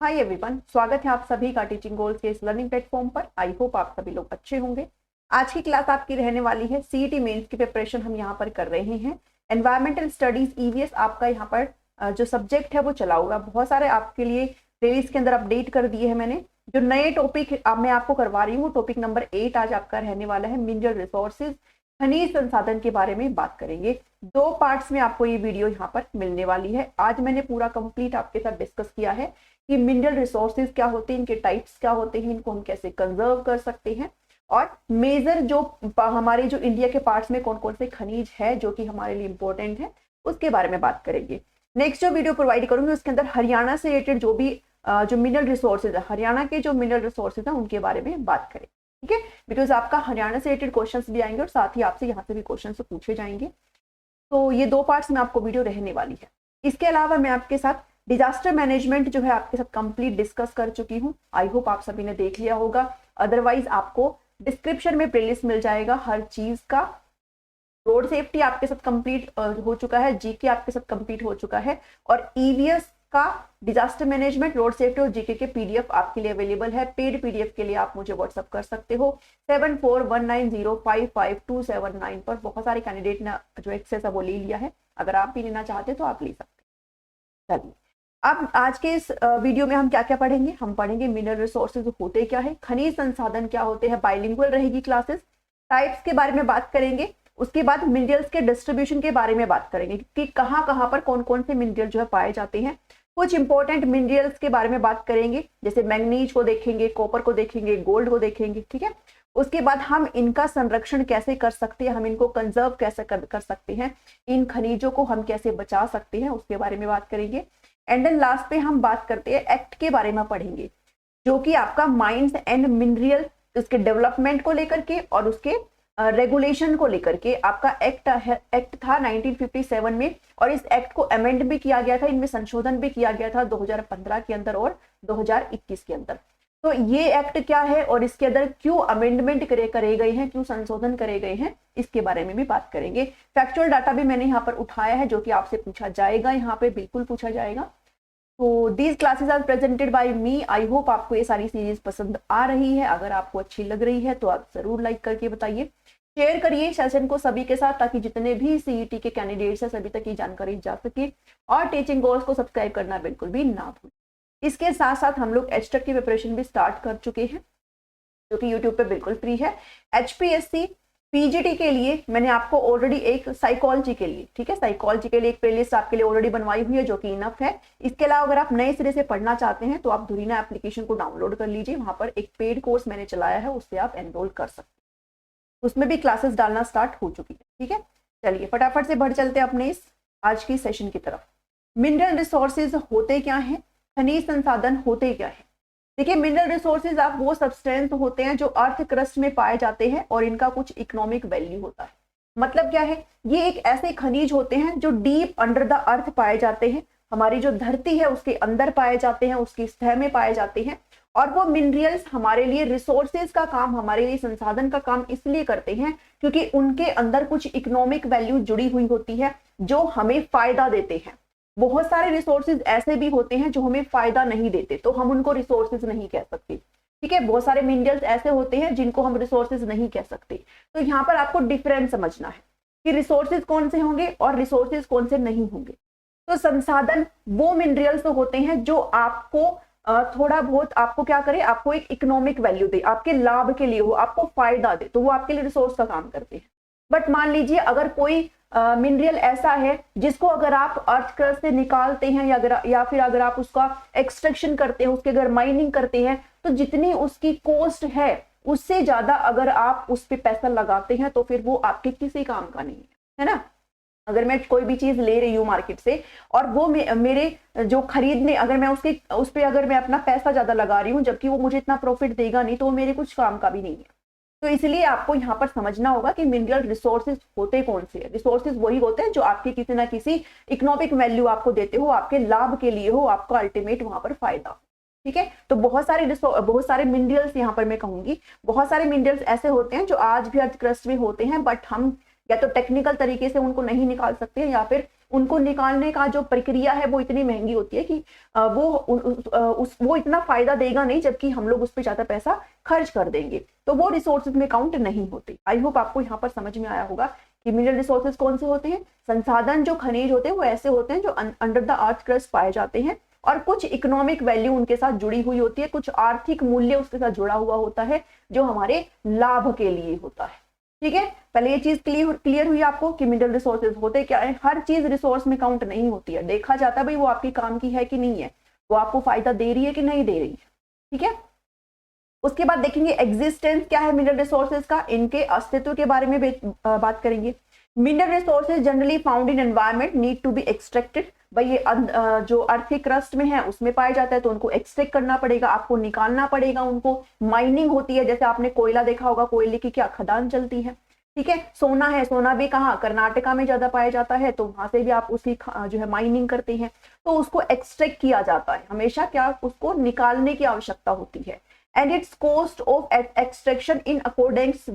Hi everyone, स्वागत है आप सभी का टीचिंग गोल्स के इस लर्निंग प्लेटफॉर्म पर। आई होप आप सभी लोग अच्छे होंगे। आज की क्लास आपकी रहने वाली है सीईटी मेंस की प्रिपरेशन हम यहाँ पर कर रहे हैं। एनवायरमेंटल स्टडीज ईवीएस आपका यहाँ पर जो सब्जेक्ट है वो चला होगा। बहुत सारे आपके लिए प्लेलिस्ट के अंदर अपडेट कर दिए हैं मैंने। जो नए टॉपिक मैं आपको करवा रही हूँ, टॉपिक नंबर 8 आज आपका रहने वाला है मिनरल रिसोर्सेज, खनिज संसाधन के बारे में बात करेंगे। 2 पार्ट्स में आपको ये वीडियो यहाँ पर मिलने वाली है। आज मैंने पूरा कंप्लीट आपके साथ डिस्कस किया है कि मिनरल रिसोर्सेज क्या होते हैं, इनके टाइप्स क्या होते हैं, इनको हम कैसे कंजर्व कर सकते हैं, और मेजर जो हमारे जो इंडिया के पार्ट्स में कौन कौन से खनिज है जो कि हमारे लिए इंपॉर्टेंट है उसके बारे में बात करेंगे। नेक्स्ट जो वीडियो प्रोवाइड करूंगी उसके अंदर हरियाणा से रिलेटेड जो भी जो मिनरल रिसोर्सेज है, हरियाणा के जो मिनरल रिसोर्सेज है उनके बारे में बात करें। ठीक है, बिकॉज आपका हरियाणा से रिलेटेड क्वेश्चन भी आएंगे और साथ ही आपसे यहाँ से भी क्वेश्चन पूछे जाएंगे। तो ये 2 पार्ट्स में आपको वीडियो रहने वाली है। इसके अलावा मैं आपके साथ डिजास्टर मैनेजमेंट जो है आपके साथ कंप्लीट डिस्कस कर चुकी हूँ। आई होप आप सभी ने देख लिया होगा, अदरवाइज आपको डिस्क्रिप्शन में प्लेलिस्ट मिल जाएगा हर चीज का। रोड सेफ्टी आपके साथ कंप्लीट हो चुका है, जीके आपके साथ कंप्लीट हो चुका है, और ईवीएस का डिजास्टर मैनेजमेंट, रोड सेफ्टी और जीके के पीडीएफ आपके लिए अवेलेबल है। पेड पीडीएफ के लिए आप मुझे व्हाट्सअप कर सकते हो 7419055279 पर। बहुत सारे कैंडिडेट ने जो एक्सेस है वो ले लिया है, अगर आप भी लेना चाहते तो आप ले सकते हैं। चलिए, अब आज के इस वीडियो में हम क्या क्या पढ़ेंगे। हम पढ़ेंगे मिनरल रिसोर्सेज होते क्या है, खनिज संसाधन क्या होते हैं, बाइलिंगुअल रहेगी क्लासेस, टाइप्स के बारे में बात करेंगे। उसके बाद मिनरल्स के डिस्ट्रीब्यूशन के बारे में बात करेंगे कि कहाँ कहाँ पर कौन कौन से मिनरल जो है पाए जाते हैं। कुछ इंपॉर्टेंट मिनरल्स के बारे में बात करेंगे, जैसे मैंगनीज को देखेंगे, कॉपर को देखेंगे, गोल्ड को देखेंगे। ठीक है, उसके बाद हम इनका संरक्षण कैसे कर सकते हैं, हम इनको कंजर्व कैसे कर सकते हैं, इन खनिजों को हम कैसे बचा सकते हैं, उसके बारे में बात करेंगे। एंड देन लास्ट पे हम बात करते हैं एक्ट के बारे में पढ़ेंगे, जो कि आपका माइंस एंड मिनरल उसके डेवलपमेंट को लेकर के और उसके रेगुलेशन को लेकर के आपका एक्ट था 1957 में, और इस एक्ट को अमेंड भी किया गया था, इनमें संशोधन भी किया गया था 2015 के अंदर और 2021 के अंदर। तो ये एक्ट क्या है और इसके अंदर क्यों अमेंडमेंट करे गए हैं, क्यों संशोधन करे गए हैं, इसके बारे में भी बात करेंगे। फैक्चुअल डाटा भी मैंने यहाँ पर उठाया है जो कि आपसे पूछा जाएगा, यहाँ पे बिल्कुल पूछा जाएगा। तो these classes are presented by me. I hope आपको ये सारी सीरीज पसंद आ रही है। अगर आपको अच्छी लग रही है तो आप जरूर लाइक करके बताइए, शेयर करिए सेशन को सभी के साथ, ताकि जितने भी सीईटी के कैंडिडेट्स हैं सभी तक ये जानकारी जा सके। और टीचिंग गोल्स को सब्सक्राइब करना बिल्कुल भी ना भूलें। इसके साथ साथ हम लोग एचटेट की प्रिपरेशन भी स्टार्ट कर चुके हैं, जो कि यूट्यूब पे बिल्कुल फ्री है। एचपीएससी पीजीटी के लिए मैंने आपको ऑलरेडी एक साइकोलॉजी के लिए, ठीक है, साइकोलॉजी के लिए एक प्लेलिस्ट आपके लिए ऑलरेडी बनवाई हुई है, जो कि इनफ है। इसके अलावा अगर आप नए सिरे से पढ़ना चाहते हैं तो आप धुरीना एप्लीकेशन को डाउनलोड कर लीजिए, वहां पर एक पेड कोर्स मैंने चलाया है, उससे आप एनरोल कर सकते हैं। उसमें भी क्लासेस डालना स्टार्ट हो चुकी है। ठीक है, चलिए फटाफट से बढ़ चलते हैं अपने इस आज की सेशन की तरफ। मिनरल रिसोर्सेज होते क्या है, खनिज संसाधन होते क्या है। देखिए, मिनरल रिसोर्सेज आप वो सब्सटेंस होते हैं जो अर्थ क्रस्ट में पाए जाते हैं और इनका कुछ इकोनॉमिक वैल्यू होता है। मतलब क्या है, ये एक ऐसे खनिज होते हैं जो डीप अंडर द अर्थ पाए जाते हैं, हमारी जो धरती है उसके अंदर पाए जाते हैं, उसकी सतह में पाए जाते हैं। और वो मिनरल्स हमारे लिए रिसोर्सेज का काम, हमारे लिए संसाधन का काम इसलिए करते हैं क्योंकि उनके अंदर कुछ इकोनॉमिक वैल्यू जुड़ी हुई होती है जो हमें फायदा देते हैं। बहुत सारे रिसोर्सेज ऐसे भी होते हैं जो हमें फायदा नहीं देते, तो हम उनको रिसोर्सेज नहीं कह सकते। ठीक है, बहुत सारे मिनरल्स ऐसे होते हैं जिनको हम रिसोर्सेज नहीं कह सकते। तो यहाँ पर आपको डिफरेंस समझना है कि रिसोर्सेज कौन से होंगे और रिसोर्सेज कौन से नहीं होंगे। तो संसाधन वो मिनरल्स होते हैं जो आपको थोड़ा बहुत आपको क्या करे, आपको एक इकोनॉमिक वैल्यू दे, आपके लाभ के लिए हो, आपको फायदा दे, तो वो आपके लिए रिसोर्स का काम करते हैं। बट मान लीजिए अगर कोई मिनरल ऐसा है जिसको अगर आप अर्थ क्रस्ट से निकालते हैं या फिर अगर आप उसका एक्सट्रैक्शन करते हैं, उसके अगर माइनिंग करते हैं, तो जितनी उसकी कॉस्ट है उससे ज्यादा अगर आप उस पर पैसा लगाते हैं तो फिर वो आपके किसी काम का नहीं है ना। अगर मैं कोई भी चीज ले रही हूँ मार्केट से और वो मेरे जो खरीदने, अगर मैं उस पे अगर मैं अपना पैसा ज्यादा लगा रही हूँ जबकि वो मुझे इतना प्रॉफिट देगा नहीं, तो वो मेरे कुछ काम का भी नहीं है। तो इसलिए आपको यहाँ पर समझना होगा कि मिनरल रिसोर्सेज होते कौन से हैं। रिसोर्सेज वही होते हैं जो आपकी किसी ना किसी इकोनॉमिक वैल्यू आपको देते हो, आपके लाभ के लिए हो, आपका अल्टीमेट वहां पर फायदा हो। ठीक है, तो बहुत सारे मिनरल्स यहाँ पर मैं कहूंगी, बहुत सारे मिनरल्स ऐसे होते हैं जो आज भी अर्थ क्रस्ट में होते हैं, बट हम या तो टेक्निकल तरीके से उनको नहीं निकाल सकते हैं या फिर उनको निकालने का जो प्रक्रिया है वो इतनी महंगी होती है कि वो इतना फायदा देगा नहीं, जबकि हम लोग उस पर ज्यादा पैसा खर्च कर देंगे, तो वो रिसोर्सेज में काउंट नहीं होते। आई होप आपको यहाँ पर समझ में आया होगा कि मिनरल रिसोर्सेज कौन से होते हैं। संसाधन जो खनिज होते हैं वो ऐसे होते हैं जो अंडर द अर्थ क्रस्ट पाए जाते हैं, और कुछ इकोनॉमिक वैल्यू उनके साथ जुड़ी हुई होती है, कुछ आर्थिक मूल्य उसके साथ जुड़ा हुआ होता है जो हमारे लाभ के लिए होता है। ठीक है, पहले ये चीज क्लियर हुई आपको कि मिनरल रिसोर्सेज होते क्या है। हर चीज रिसोर्स में काउंट नहीं होती है, देखा जाता है भाई वो आपके काम की है कि नहीं है, वो आपको फायदा दे रही है कि नहीं दे रही है। ठीक है, उसके बाद देखेंगे एग्जिस्टेंस क्या है मिनरल रिसोर्सेज का, इनके अस्तित्व के बारे में बात करेंगे। Mineral resources generally found in environment need to be extracted. भाई ये जो अर्थ के क्रस्ट में है उसमें पाया जाता है, तो उनको एक्सट्रैक्ट करना पड़ेगा, आपको निकालना पड़ेगा उनको। माइनिंग होती है, जैसे आपने कोयला देखा होगा, कोयले की क्या खदान चलती है। ठीक है, सोना है, सोना भी कहाँ, कर्नाटका में ज्यादा पाया जाता है, तो वहां से भी आप उसकी जो है माइनिंग करते हैं, तो उसको एक्सट्रैक्ट किया जाता है। हमेशा क्या, उसको निकालने की आवश्यकता होती है। And it's cost of extraction in accordance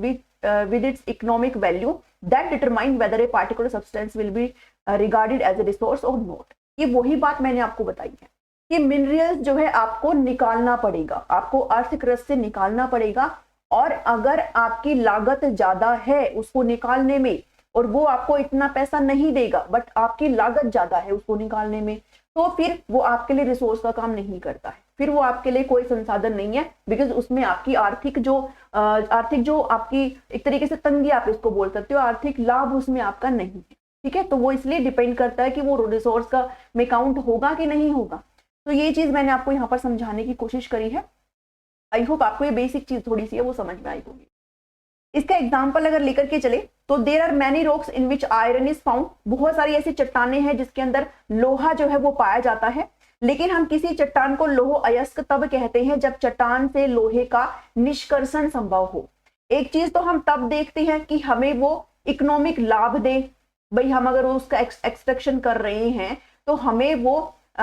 with its economic value that determine whether a particular substance will be regarded as a resource or not। ये वही बात मैंने आपको बताई है कि मिनरल्स जो है आपको निकालना पड़ेगा, आपको अर्थ क्रस्ट से निकालना पड़ेगा, और अगर आपकी लागत ज्यादा है उसको निकालने में और वो आपको इतना पैसा नहीं देगा, बट आपकी लागत ज्यादा है उसको निकालने में, तो फिर वो आपके लिए रिसोर्स का काम नहीं करता है, फिर वो आपके लिए कोई संसाधन नहीं है। बिकॉज उसमें आपकी आर्थिक जो आपकी एक तरीके से तंगी आप इसको बोल सकते हो, आर्थिक लाभ उसमें आपका नहीं है। ठीक है, तो वो इसलिए डिपेंड करता है कि वो रिसोर्स का में काउंट होगा कि नहीं होगा। तो ये चीज मैंने आपको यहाँ पर समझाने की कोशिश करी है। आई होप आपको ये बेसिक चीज थोड़ी सी है वो समझ में आई होगी। इसका एग्जाम्पल अगर लेकर के चले तो there are many rocks in which iron is found. बहुत सारी ऐसी चट्टाने हैं जिसके अंदर लोहा जो है वो पाया जाता है, लेकिन हम किसी चट्टान को लोह अयस्क तब कहते हैं जब चट्टान से लोहे का निष्कर्षण संभव हो। एक चीज तो हम तब देखते हैं कि हमें वो इकोनॉमिक लाभ दे, भाई हम अगर उसका एक्सट्रैक्शन कर रहे हैं तो हमें वो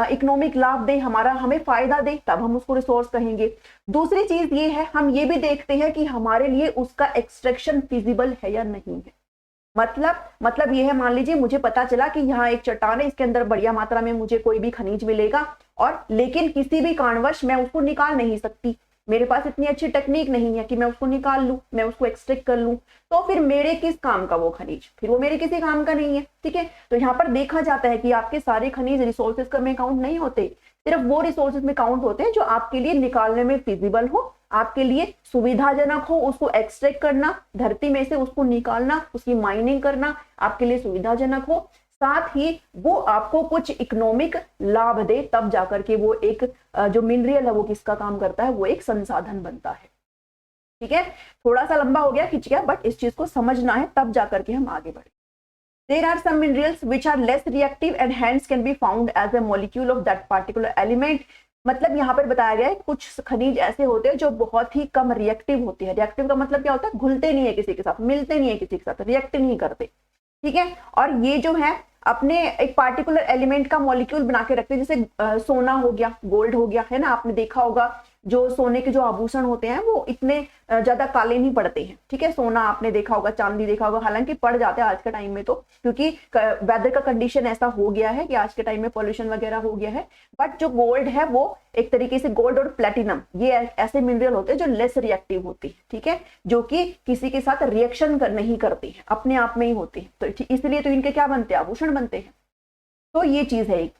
इकोनॉमिक लाभ दे, हमें फायदा दे, तब हम उसको रिसोर्स कहेंगे। दूसरी चीज ये है, हम ये भी देखते हैं कि हमारे लिए उसका एक्सट्रैक्शन फिजिबल है या नहीं है। मतलब ये है, मान लीजिए मुझे पता चला कि यहाँ एक चट्टान है, इसके अंदर बढ़िया मात्रा में मुझे कोई भी खनिज मिलेगा, और लेकिन किसी भी कारणवश मैं उसको निकाल नहीं सकती, मेरे पास इतनी अच्छी टेक्निक नहीं है कि मैं उसको निकाल लूं, मैं उसको एक्सट्रैक्ट कर लूं, तो फिर मेरे किस काम का वो खनिज, फिर वो मेरे किसी काम का नहीं है। ठीक है, तो यहाँ पर देखा जाता है कि आपके सारे खनिज रिसोर्सेज का में काउंट नहीं होते, सिर्फ वो रिसोर्सेज में काउंट होते हैं जो आपके लिए निकालने में फिजिबल हो, आपके लिए सुविधाजनक हो। उसको एक्सट्रैक्ट करना, धरती में से उसको निकालना, उसकी माइनिंग करना आपके लिए सुविधाजनक हो, साथ ही वो आपको कुछ इकोनॉमिक लाभ दे, तब जाकर के वो एक जो मिनरल है वो किसका काम करता है, वो एक संसाधन बनता है। ठीक है, थोड़ा सा लंबा हो गया, खिंच गया, बट इस चीज को समझना है तब जाकर के हम आगे बढ़े। There are some minerals which are less reactive and hence can be found as a molecule of that particular element। मतलब यहाँ पर बताया गया है कुछ खनिज ऐसे होते हैं जो बहुत ही कम रिएक्टिव होते हैं। रिएक्टिव का मतलब क्या होता है, घुलते नहीं है किसी के साथ, मिलते नहीं है किसी के साथ, रिएक्ट नहीं करते। ठीक है, और ये जो है अपने एक पार्टिकुलर एलिमेंट का मॉलिक्यूल बना के रखते हैं, जैसे सोना हो गया, गोल्ड हो गया, है ना। आपने देखा होगा जो सोने के जो आभूषण होते हैं वो इतने ज्यादा काले नहीं पड़ते हैं। ठीक है, सोना आपने देखा होगा, चांदी देखा होगा, हालांकि पड़ जाते हैं आज के टाइम में, तो क्योंकि वेदर का कंडीशन ऐसा हो गया है कि आज के टाइम में पॉल्यूशन वगैरह हो गया है। बट जो गोल्ड है वो एक तरीके से गोल्ड और प्लेटिनम ये ऐसे मिनरल होते हैं जो लेस रिएक्टिव होती है। ठीक है, जो कि किसी के साथ रिएक्शन नहीं करती है, अपने आप में ही होती है, तो इसलिए तो इनके क्या बनते हैं, आभूषण बनते हैं। तो ये चीज है एक।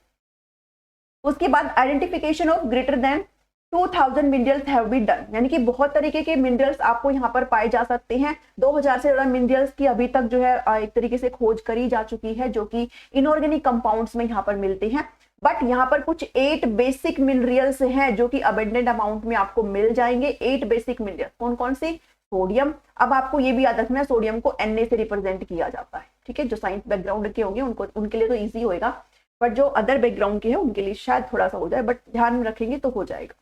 उसके बाद identification of greater than 2000 minerals have been done, यानी कि बहुत तरीके के मिनरल्स आपको यहाँ पर पाए जा सकते हैं। 2000 से ज्यादा मिनरल्स की अभी तक जो है एक तरीके से खोज करी जा चुकी है, जो कि इनऑर्गेनिक कंपाउंड्स में यहाँ पर मिलते हैं। बट यहाँ पर कुछ 8 बेसिक मिनरल्स हैं जो कि अबंडेंट अमाउंट में आपको मिल जाएंगे। 8 बेसिक मिनरल कौन कौन से, सोडियम। अब आपको ये भी याद रखना है सोडियम को Na से रिप्रेजेंट किया जाता है। ठीक है, जो साइंस बैकग्राउंड के होंगे उनके लिए तो ईजी होएगा, बट जो अदर बैकग्राउंड के हैं उनके लिए शायद थोड़ा सा हो जाए, बट ध्यान में रखेंगे तो हो जाएगा।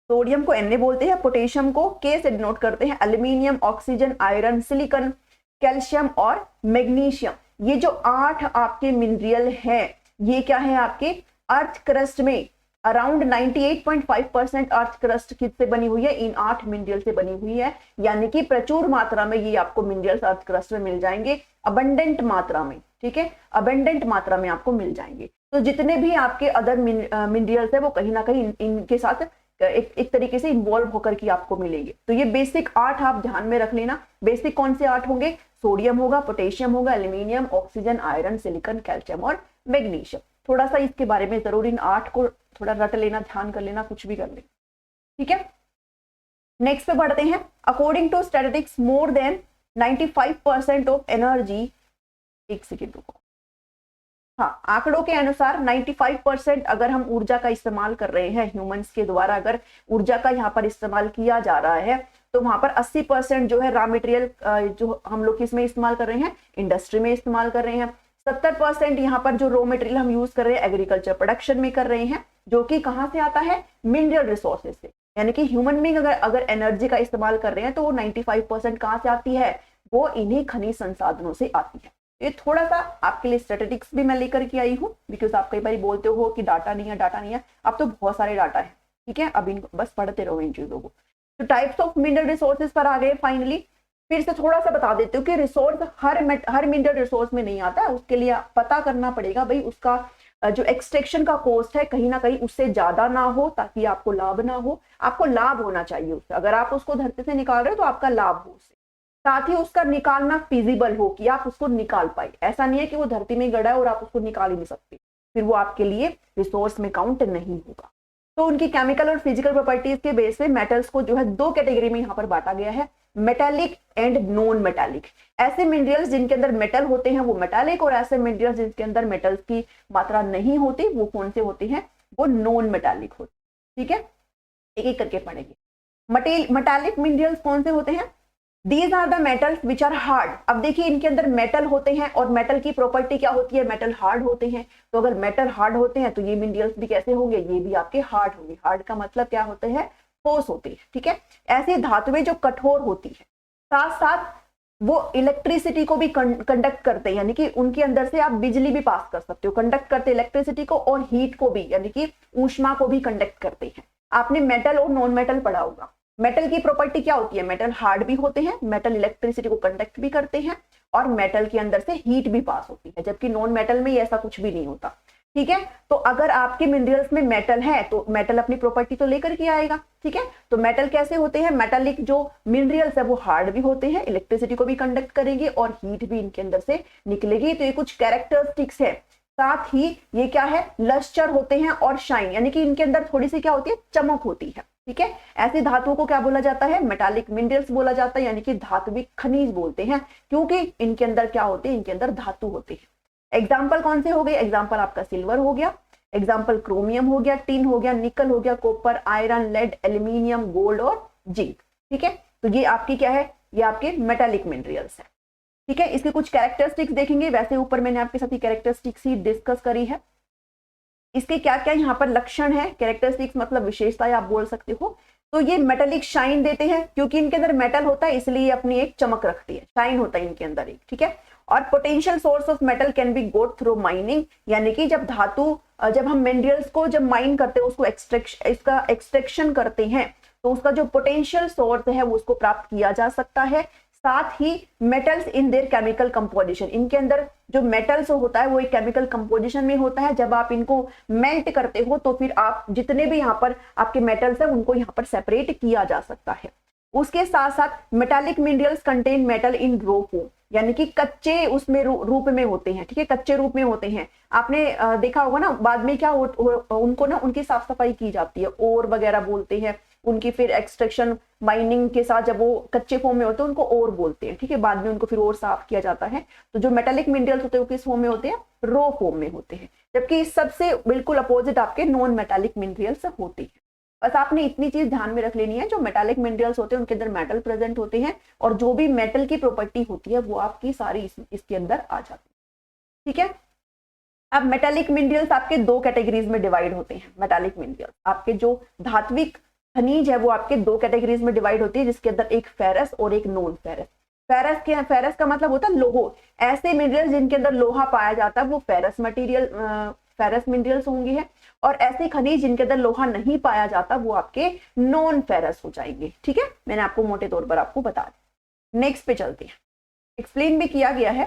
सोडियम को Na बोलते हैं, पोटेशियम को K से डिनोट करते हैं, aluminium, oxygen, iron, silicon, calcium और मैग्नीशियम। ये जो 8 आपके मिनरल हैं ये क्या है, आपके अर्थ क्रस्ट में अराउंड 98.5% अर्थ क्रस्ट किससे बनी हुई है, इन 8 मिनरल से बनी हुई है, यानी कि प्रचुर मात्रा में ये आपको मिनरल्स अर्थ क्रस्ट में मिल जाएंगे, अबंडेंट मात्रा में, ठीक है, अबंडेंट मात्रा में आपको मिल जाएंगे। तो जितने भी आपके अदर मिनरल्स है वो कहीं ना कहीं इनके साथ एक तरीके से इन्वॉल्व होकर के आपको मिलेंगे। तो ये बेसिक 8 आप ध्यान में रख लेना। बेसिक कौन से 8 होंगे, सोडियम होगा, पोटेशियम होगा, aluminium, oxygen, iron, silicon, calcium और मैग्नीशियम। थोड़ा सा इसके बारे में जरूर इन 8 को थोड़ा रट लेना, ध्यान कर लेना, कुछ भी कर लेना, ठीक है। नेक्स्ट पे बढ़ते हैं। According to statistics more than 95% of energy, एक सेकेंड रुको, हाँ, आंकड़ों के अनुसार 95% अगर हम ऊर्जा का इस्तेमाल कर रहे हैं ह्यूमंस के द्वारा, अगर ऊर्जा का यहाँ पर इस्तेमाल किया जा रहा है, तो वहां पर 80% जो है रॉ मटेरियल जो हम लोग किसमें इस्तेमाल कर रहे हैं, इंडस्ट्री में इस्तेमाल कर रहे हैं। 70% यहाँ पर जो रॉ मटेरियल हम यूज कर रहे हैं एग्रीकल्चर प्रोडक्शन में कर रहे हैं, जो कि कहाँ से आता है, मिनरल रिसोर्सेज से। यानी कि ह्यूमन बीइंग अगर एनर्जी का इस्तेमाल कर रहे हैं तो वो 95% कहाँ से आती है, वो इन्हीं खनिज संसाधनों से आती है। ये थोड़ा सा आपके लिए स्टैटिस्टिक्स भी मैं लेकर के आई हूँ, बिकॉज आप कई बार बोलते हो कि डाटा नहीं है, डाटा नहीं है। अब तो बहुत सारे डाटा है, ठीक है, अब इनको बस पढ़ते रहो इन चीजों को। तो टाइप्स ऑफ मिनरल रिसोर्सेज पर आ गए फाइनली। फिर से थोड़ा सा बता देते हो कि रिसोर्स हर मिनरल रिसोर्स में नहीं आता है, उसके लिए पता करना पड़ेगा भाई उसका जो एक्सट्रैक्शन का कॉस्ट है कहीं ना कहीं उससे ज्यादा ना हो, ताकि आपको लाभ ना हो। आपको लाभ होना चाहिए उससे, अगर आप उसको धरती से निकाल रहे हो तो आपका लाभ हो उससे, साथ ही उसका निकालना फिजिबल हो कि आप उसको निकाल पाए। ऐसा नहीं है कि वो धरती में गड़ा है और आप उसको निकाल ही नहीं सकते, फिर वो आपके लिए रिसोर्स में काउंट नहीं होगा। तो उनकी केमिकल और फिजिकल प्रॉपर्टीज के बेस पे मेटल्स को जो है 2 कैटेगरी में यहाँ पर बांटा गया है, मेटालिक एंड नॉन मेटालिक। ऐसे मिनरल्स जिनके अंदर मेटल होते हैं वो मेटालिक, और ऐसे मिनरल्स जिनके अंदर मेटल्स की मात्रा नहीं होती वो कौन से होते हैं, वो नॉन मेटालिक होते हैं, ठीक है। एक एक करके पढ़ेंगे। मेटालिक मिनरल्स कौन से होते हैं, These are the metals which are hard। अब देखिए इनके अंदर मेटल होते हैं और मेटल की प्रॉपर्टी क्या होती है, मेटल हार्ड होते हैं। तो अगर मेटल हार्ड होते हैं तो ये मिनरल्स भी कैसे होंगे, ये भी आपके हार्ड होंगे। हार्ड का मतलब क्या होता है, ठोस होते हैं, ठीक है। ऐसी धातुएं जो कठोर होती है, साथ साथ वो इलेक्ट्रिसिटी को भी कंडक्ट करते हैं, यानी कि उनके अंदर से आप बिजली भी पास कर सकते हो, कंडक्ट करते इलेक्ट्रिसिटी को, और हीट को भी, यानी कि ऊष्मा को भी कंडक्ट करते हैं। आपने मेटल और नॉन मेटल पढ़ा होगा। मेटल की प्रॉपर्टी क्या होती है, मेटल हार्ड भी होते हैं, मेटल इलेक्ट्रिसिटी को कंडक्ट भी करते हैं, और मेटल के अंदर से हीट भी पास होती है, जबकि नॉन मेटल में ऐसा कुछ भी नहीं होता, ठीक है। तो अगर आपके मिनरल्स में मेटल है तो मेटल अपनी प्रॉपर्टी तो लेकर के आएगा, ठीक है। तो मेटल कैसे होते हैं, मेटालिक जो मिनरल्स है वो हार्ड भी होते हैं, इलेक्ट्रिसिटी को भी कंडक्ट करेंगे और हीट भी इनके अंदर से निकलेगी। तो ये कुछ कैरेक्टरिस्टिक्स है। साथ ही ये क्या है, लस्टर होते हैं और शाइन, यानी कि इनके अंदर थोड़ी सी क्या होती है, चमक होती है, ठीक है। ऐसी धातुओं को क्या बोला जाता है, मेटालिक मिनरल्स बोला जाता है, यानी कि धात्विक खनिज बोलते हैं, क्योंकि इनके अंदर क्या होते हैं, इनके अंदर धातु होते हैं। एग्जाम्पल कौन से हो गए, एग्जाम्पल आपका सिल्वर हो गया, एग्जाम्पल क्रोमियम हो गया, टिन हो गया, निकल हो गया, copper, iron, lead, aluminium, gold और जिंक, ठीक है। तो ये आपकी क्या है, ये आपके मेटालिक मिनरल्स है, ठीक है। इसके कुछ कैरेक्टरिस्टिक्स देखेंगे, वैसे ऊपर मैंने आपके साथ ही कैरेक्टरिस्टिक्स ही डिस्कस करी है। इसके क्या क्या यहाँ पर लक्षण है, कैरेक्टरिस्टिक्स मतलब विशेषताएं आप बोल सकते हो। तो ये मेटालिक शाइन देते हैं, क्योंकि इनके अंदर मेटल होता है इसलिए ये अपनी एक चमक रखती है, शाइन होता है इनके अंदर एक, ठीक है। और potential source of metal can be got through mining, यानी कि जब जब हम मिनरल्स को जब माइन करते हैं, उसको इसका एक्सट्रैक्शन करते हैं, तो उसका जो पोटेंशियल सोर्स है वो उसको प्राप्त किया जा सकता है। साथ ही metals in their chemical composition, इनके अंदर जो मेटल्स होता है वो एक केमिकल कंपोजिशन में होता है। जब आप इनको मेल्ट करते हो तो फिर आप जितने भी यहाँ पर आपके मेटल्स है उनको यहाँ पर सेपरेट किया जा सकता है। उसके साथ साथ मेटालिक मिनरल्स कंटेन मेटल इन रॉ फॉर्म, यानी कि कच्चे उसमें रूप में होते हैं, ठीक है, कच्चे रूप में होते हैं। आपने देखा होगा ना, बाद में क्या उनको ना उनकी साफ सफाई की जाती है, ओर वगैरह बोलते हैं उनकी, फिर एक्सट्रैक्शन माइनिंग के साथ जब वो कच्चे फॉर्म में होते हैं उनको ओर बोलते हैं, ठीक है। बाद में उनको फिर और साफ किया जाता है। तो जो मेटालिक मिनरल्स होते हैं वो किस फॉर्म में होते हैं, रॉ फॉर्म में होते हैं, जबकि सबसे बिल्कुल अपोजिट आपके नॉन मेटालिक मिनरल्स होते हैं। बस आपने इतनी चीज ध्यान में रख लेनी है, जो मेटालिक मिनरल्स होते हैं उनके अंदर मेटल प्रेजेंट होते हैं, और जो भी मेटल की प्रॉपर्टी होती है वो आपकी सारी इसके अंदर आ जाती है, ठीक है। अब मेटालिक मिनरल्स आपके 2 कैटेगरीज में डिवाइड होते हैं। मेटालिक मिनरल्स आपके जो धात्विक खनिज है वो आपके 2 कैटेगरीज में डिवाइड होती है, जिसके अंदर एक फेरस और एक नॉन फेरस। फेरस का मतलब होता है लोहो। ऐसे मिनरल्स जिनके अंदर लोहा पाया जाता है वो फेरस मिनरल्स होंगे हैं, और ऐसे खनिज जिनके अंदर लोहा नहीं पाया जाता वो आपके नॉन फेरस हो जाएंगे। ठीक है, मैंने आपको मोटे तौर पर आपको बता दिया। नेक्स्ट पे चलते हैं, एक्सप्लेन भी किया गया है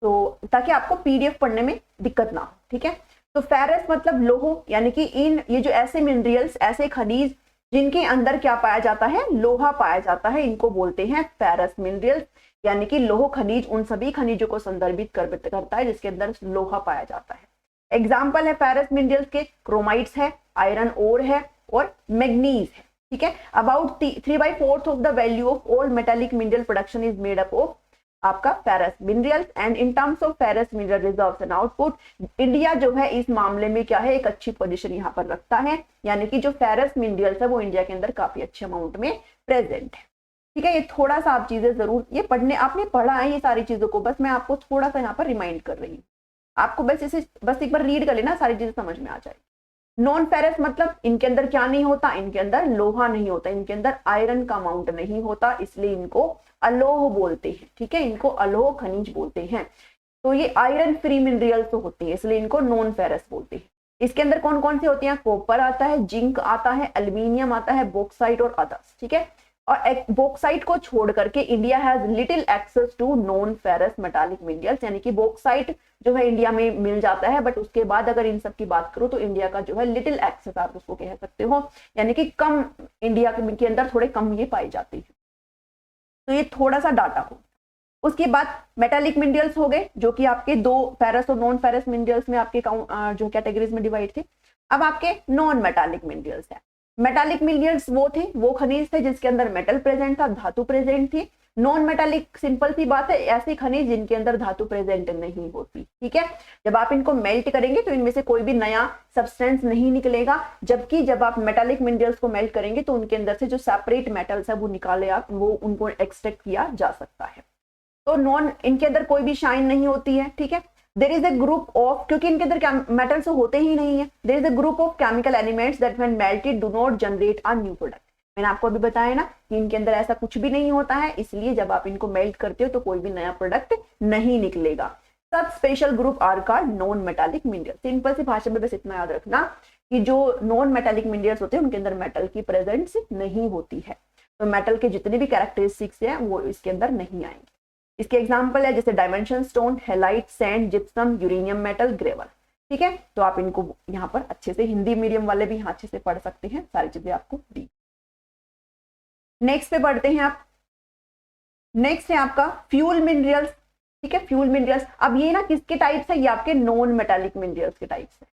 तो ताकि आपको पीडीएफ पढ़ने में दिक्कत ना हो। ठीक है, तो फेरस मतलब लोहो, यानी कि इन ये जो ऐसे मिनरल्स, ऐसे खनिज जिनके अंदर क्या पाया जाता है, लोहा पाया जाता है, इनको बोलते हैं फेरस मिनरल्स। यानी कि लोह खनिज उन सभी खनिजों को संदर्भित करता है जिसके अंदर लोहा पाया जाता है। एग्जाम्पल है फेरस मिनरल्स के, क्रोमाइट्स है, आयरन ओर है और मैग्नीज है। ठीक है, about 3/4 of the value of all metallic mineral production is made up of आपका ferrous minerals. And in terms of ferrous mineral reserves and output, India जो है इस मामले में क्या है, एक अच्छी पोजीशन यहाँ पर रखता है। यानी कि जो फेरस मिनरल्स है वो इंडिया के अंदर काफी अच्छे अमाउंट में प्रेजेंट है। ठीक है, ये थोड़ा सा आप चीजें जरूर ये पढ़ने, आपने पढ़ा है ये सारी चीजों को, बस मैं आपको थोड़ा सा यहाँ पर रिमाइंड कर रही हूँ। आपको बस इसे बस एक बार रीड कर लेना, सारी चीजें समझ में आ जाएगी। नॉन फेरस मतलब इनके अंदर क्या नहीं होता, इनके अंदर लोहा नहीं होता, इनके अंदर आयरन का अमाउंट नहीं होता, इसलिए इनको अलोह बोलते हैं। ठीक है, इनको अलोह खनिज बोलते हैं। तो ये आयरन फ्री मिनरल्स होते हैं, इसलिए इनको नॉन फेरस बोलते हैं। इसके अंदर कौन कौन से होते हैं, कॉपर आता है, जिंक आता है, एल्यूमिनियम आता है, बॉक्साइट और अदर्स। ठीक है, और बॉक्साइट को छोड़ करके India has little access to non ferrous metallic minerals. यानी कि बॉक्साइट जो है इंडिया में मिल जाता है, बट उसके बाद अगर इन सब की बात करो तो इंडिया का जो है लिटिल एक्सेस आप उसको कह सकते हो, यानी कि कम, इंडिया के अंदर थोड़े कम ये पाई जाती है। तो ये थोड़ा सा डाटा हो। उसके बाद मेटालिक मिनरल्स हो गए जो कि आपके दो फेरस और नॉन फेरस मिनरल्स में आपके जो कैटेगरीज में डिवाइड थे। अब आपके नॉन मेटालिक मिनरल्स है। मेटालिक मिनरल्स वो थे, वो खनिज थे जिसके अंदर मेटल प्रेजेंट था, धातु प्रेजेंट थी। नॉन मेटालिक सिंपल सी बात है, ऐसे खनिज जिनके अंदर धातु प्रेजेंट नहीं होती। ठीक है, जब आप इनको मेल्ट करेंगे तो इनमें से कोई भी नया सब्सटेंस नहीं निकलेगा, जबकि जब आप मेटालिक मिनरल्स को मेल्ट करेंगे तो उनके अंदर से जो सेपरेट मेटल्स है वो निकाले आप, वो उनको एक्सट्रैक्ट किया जा सकता है। तो नॉन, इनके अंदर कोई भी शाइन नहीं होती है। ठीक है, there is a group of, क्योंकि इनके अंदर मेटल्स होते ही नहीं है, there is a group of chemical elements that when melted do not generate a new product. मैंने आपको अभी बताया ना कि इनके अंदर ऐसा कुछ भी नहीं होता है, इसलिए जब आप इनको मेल्ट करते हो तो कोई भी नया प्रोडक्ट नहीं निकलेगा। सब special group are called non metallic minerals. Simple सी भाषा में बस इतना याद रखना कि जो नॉन मेटालिक मिनरल्स होते हैं उनके अंदर मेटल की प्रेजेंस नहीं होती है, तो मेटल के जितने भी कैरेक्टरिस्टिक्स हैं वो इसके अंदर नहीं आएंगे। इसके एग्जाम्पल है जैसे dimension stone, halide, sand, gypsum, uranium metal, gravel. ठीक है, तो आप इनको यहाँ पर अच्छे से, हिंदी मीडियम वाले भी यहाँ अच्छे से पढ़ सकते हैं, सारी चीजें आपको दी। नेक्स्ट पे पढ़ते हैं आप, नेक्स्ट है आपका फ्यूल मिनरल्स। ठीक है, फ्यूल मिनरल्स, अब ये ना किसके टाइप्स है, ये आपके नॉन मेटालिक मिनरल्स के टाइप्स है।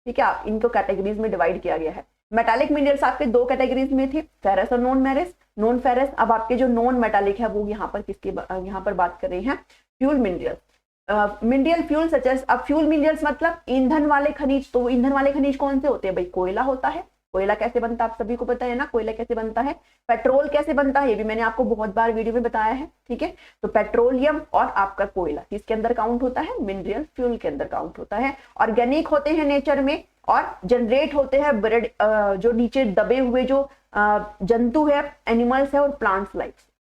ठीक है, आप इनको कैटेगरीज में डिवाइड किया गया है। मेटालिक मिनरल्स आपके दो कैटेगरीज में थे, फेरस और नॉन फेरस। अब आपके जो नॉन मेटालिक है वो यहाँ पर किसके यहाँ पर बात कर रहे हैं, fuel minerals. Mineral fuel such as, अब फ्यूल मिनरल्स मतलब ईंधन वाले खनिज। तो ईंधन वाले खनिज कौन से होते हैं भाई, कोयला होता है। कोयला कैसे बनता है आप सभी को पता है ना, कोयला कैसे बनता है। पेट्रोल कैसे बनता है ये भी मैंने आपको बहुत बार वीडियो में बताया है। ठीक है, तो पेट्रोलियम और आपका कोयला किसके अंदर काउंट होता है, मिनरल फ्यूल के अंदर काउंट होता है। ऑर्गेनिक होते हैं नेचर में और जनरेट होते हैं ब्रेड, जो नीचे दबे हुए जो जंतु है, एनिमल्स है और प्लांट्स लाइफ।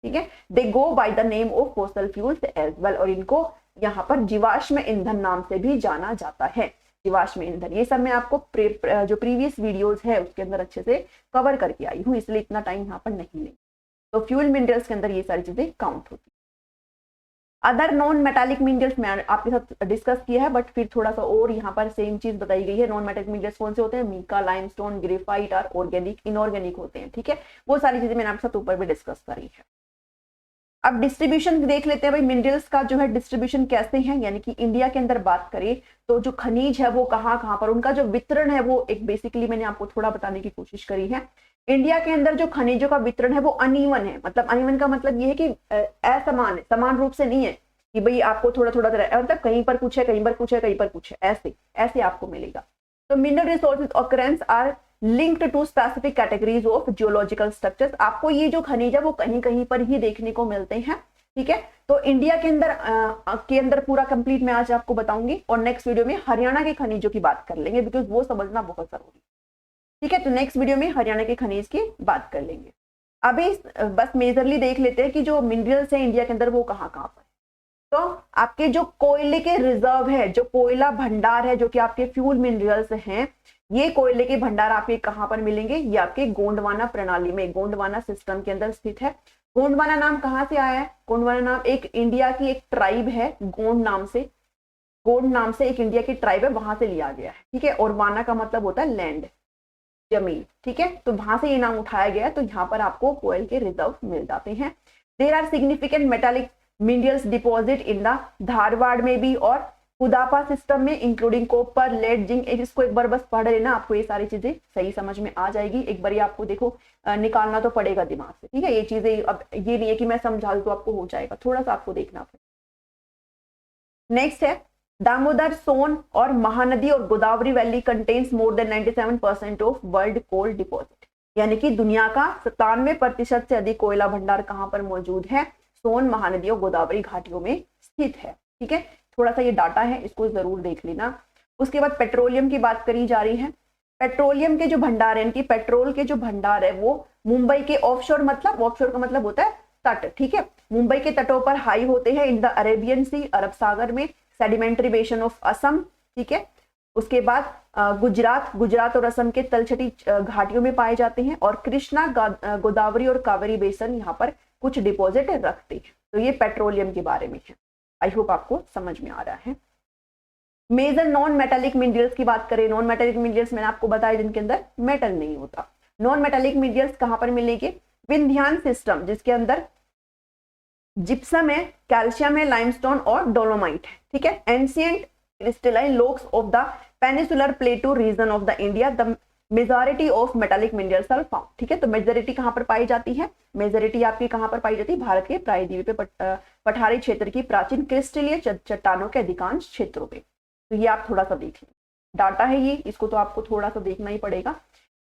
ठीक है, they go by the name of fossil fuels as well, और इनको यहाँ पर जीवाश्म ईंधन नाम से भी जाना जाता है। जीवाश्म ईंधन, ये सब मैं आपको जो प्रीवियस वीडियोस है उसके अंदर अच्छे से कवर करके आई हूँ, इसलिए इतना टाइम यहाँ पर नहीं ले। तो फ्यूल मिनरल्स के अंदर ये सारी चीजें काउंट होती है। अदर नॉन मेटालिक मिनरल्स में आपके साथ डिस्कस किया है, बट फिर थोड़ा सा और यहाँ पर सेम चीज बताई गई है। नॉन मेटालिक मिनरल्स कौन से होते हैं, मीका, लाइमस्टोन, ग्रेफाइट और ऑर्गेनिक, इनऑर्गेनिक होते हैं। ठीक है, वो सारी चीजें मैंने आपके साथ ऊपर भी डिस्कस करी है। अब डिस्ट्रीब्यूशन देख लेते हैं भाई, मिनरल्स का जो है डिस्ट्रीब्यूशन कैसे है, यानी कि इंडिया के अंदर बात करें तो जो खनिज है वो कहाँ कहाँ पर, उनका जो वितरण है वो एक बेसिकली मैंने आपको थोड़ा बताने की कोशिश करी है। इंडिया के अंदर जो खनिजों का वितरण है वो अनइवन है। मतलब अनइवन का मतलब ये है कि असमान है, समान रूप से नहीं है कि भाई आपको थोड़ा थोड़ा मतलब कहीं पर कुछ है, कहीं पर कुछ है, कहीं पर कुछ है, ऐसे ऐसे आपको मिलेगा। तो mineral resources occurrence are linked to specific categories of geological structures. आपको ये जो खनिज है वो कहीं कहीं पर ही देखने को मिलते हैं। ठीक है, तो इंडिया के अंदर पूरा कंप्लीट मैं आज आपको बताऊंगी, और नेक्स्ट वीडियो में हरियाणा के खनिजों की बात कर लेंगे, बिकॉज वो समझना बहुत जरूरी है। ठीक है, तो नेक्स्ट वीडियो में हरियाणा के खनिज की बात कर लेंगे। अभी बस मेजरली देख लेते हैं कि जो मिनरल्स है इंडिया के अंदर वो कहाँ कहाँ पर। तो आपके जो कोयले के रिजर्व है, जो कोयला भंडार है, जो कि आपके फ्यूल मिनरल्स हैं, ये कोयले के भंडार आपके कहाँ पर मिलेंगे, ये आपके गोंडवाना प्रणाली में, गोंडवाना सिस्टम के अंदर स्थित है। गोंडवाना नाम कहाँ से आया है? गोंडवाना नाम एक इंडिया की एक ट्राइब है, गोंड नाम से, गोंड नाम से एक इंडिया की ट्राइब है, वहां से लिया गया है, ठीक है। और वाना का मतलब होता है लैंड, जमीन, ठीक है। तो वहां से ये नाम उठाया गया है। तो यहाँ पर आपको कोयल के रिजर्व मिल जाते हैं। There are significant metallic minerals deposit in the Dharwar में भी और कुदापा सिस्टम में, इंक्लूडिंग कॉपर, लेड, जिंक। इसको एक बार बस पढ़ लेना, आपको ये सारी चीजें सही समझ में आ जाएगी। एक बार ये आपको देखो निकालना तो पड़ेगा दिमाग से, ठीक है। ये चीजें अब ये नहीं है कि मैं समझा दूं तो आपको हो जाएगा, थोड़ा सा आपको देखना पड़ेगा। नेक्स्ट है दामोदर, सोन और महानदी और Godavari valley contains more than 97% of world coal deposit, यानी कि दुनिया का 97% से अधिक कोयला भंडार कहां पर मौजूद है? सोन, महानदी और गोदावरी घाटियों में स्थित है, ठीक है। थोड़ा सा ये डाटा है, इसको जरूर देख लेना। उसके बाद पेट्रोलियम की बात करी जा रही है। पेट्रोलियम के जो भंडार है, इनकी पेट्रोल के जो भंडार है वो मुंबई के ऑफशोर, मतलब ऑफशोर का मतलब होता है तट, ठीक है। मुंबई के तटों पर हाई होते हैं, इन द अरेबियन सी, अरब सागर में, सेडिमेंट्री बेसन ऑफ असम, ठीक है। उसके बाद गुजरात और असम के तलछटी घाटियों में पाए जाते हैं। और कृष्णा, गोदावरी और कावेरी बेसन यहाँ पर कुछ डिपॉजिट रखते हैं। तो ये पेट्रोलियम के बारे में है। आई होप आपको समझ में आ रहा है। मेजर नॉन मेटालिक मिनरल्स की बात करें, नॉन मेटालिक मिनरल्स मैंने आपको बताया जिनके अंदर मेटल नहीं होता। नॉन मेटालिक मिनरल्स कहां पर मिलेंगे? विंध्यान सिस्टम, जिसके अंदर जिप्सम है, कैल्शियम है, लाइमस्टोन और डोलोमाइट है, ठीक है। Ancient crystalline rocks of the peninsular plateau region of the India, the majority of metallic minerals are found, ठीक है। तो मेजॉरिटी कहां पर पाई जाती है? मेजॉरिटी आपकी कहां पर पाई जाती है? भारत के प्रायद्वीपीय पठारी क्षेत्र की प्राचीन क्रिस्टलीय चट्टानों के अधिकांश क्षेत्रों में। तो ये आप थोड़ा सा देख लें, डाटा है ये, इसको तो आपको थोड़ा सा देखना ही पड़ेगा।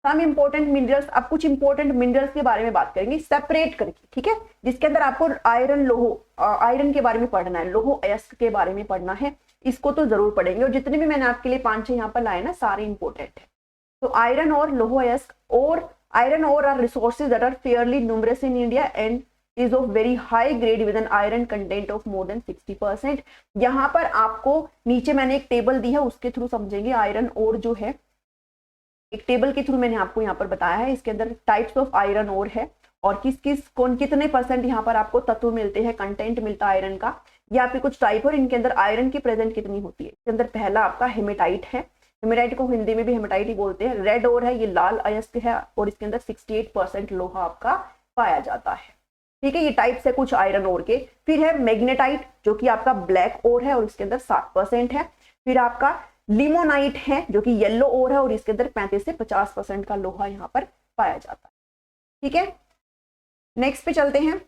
सम इंपॉर्टेंट मिनरल्स, अब कुछ इंपॉर्टेंट मिनरल्स के बारे में बात करेंगे सेपरेट करके, ठीक है। जिसके अंदर आपको आयरन, आयरन के बारे में पढ़ना है, लोहो अयस्क के बारे में पढ़ना है, इसको तो जरूर पढ़ेंगे। और जितने भी मैंने आपके लिए 5-6 यहाँ पर लाए ना, सारे इंपॉर्टेंट है। तो आयरन और लोहो अयस्क और आयरन और ore resources that are fairly numerous in India and is of very high grade with an iron content of more than 60%। यहाँ पर आपको नीचे मैंने एक टेबल दी है, उसके थ्रू समझेंगे। आयरन और जो है एक टेबल के थ्रू मैंने आपको यहाँ पर बताया है। इसके अंदर टाइप्स ऑफ आयरन और है और कितने परसेंट यहाँ पर आपको तत्व मिलते हैं, कंटेंट मिलता है आयरन का, या फिर कुछ टाइप और इनके अंदर आयरन की प्रेजेंट कितनी होती है। इसके अंदर पहला आपका हेमेटाइट है, हेमेटाइट को हिंदी में भी हेमेटाइट ही बोलते हैं। रेड और है, ये लाल अयस्क है और इसके अंदर 68% लोहा आपका पाया जाता है, ठीक है। ये टाइप्स है कुछ आयरन ओर के। फिर है मैग्नेटाइट, जो कि आपका ब्लैक ओर है और इसके अंदर 60% है। फिर आपका लिमोनाइट है, जो कि येलो ओर है और इसके अंदर 35 से 50% का लोहा यहाँ पर पाया जाता है, ठीक है। नेक्स्ट पे चलते हैं।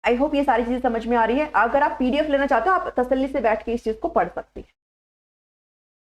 आई होप ये सारी चीजें समझ में आ रही है। अगर आप पीडीएफ लेना चाहते हो, आप तसल्ली से बैठ के इस चीज को पढ़ सकते हैं।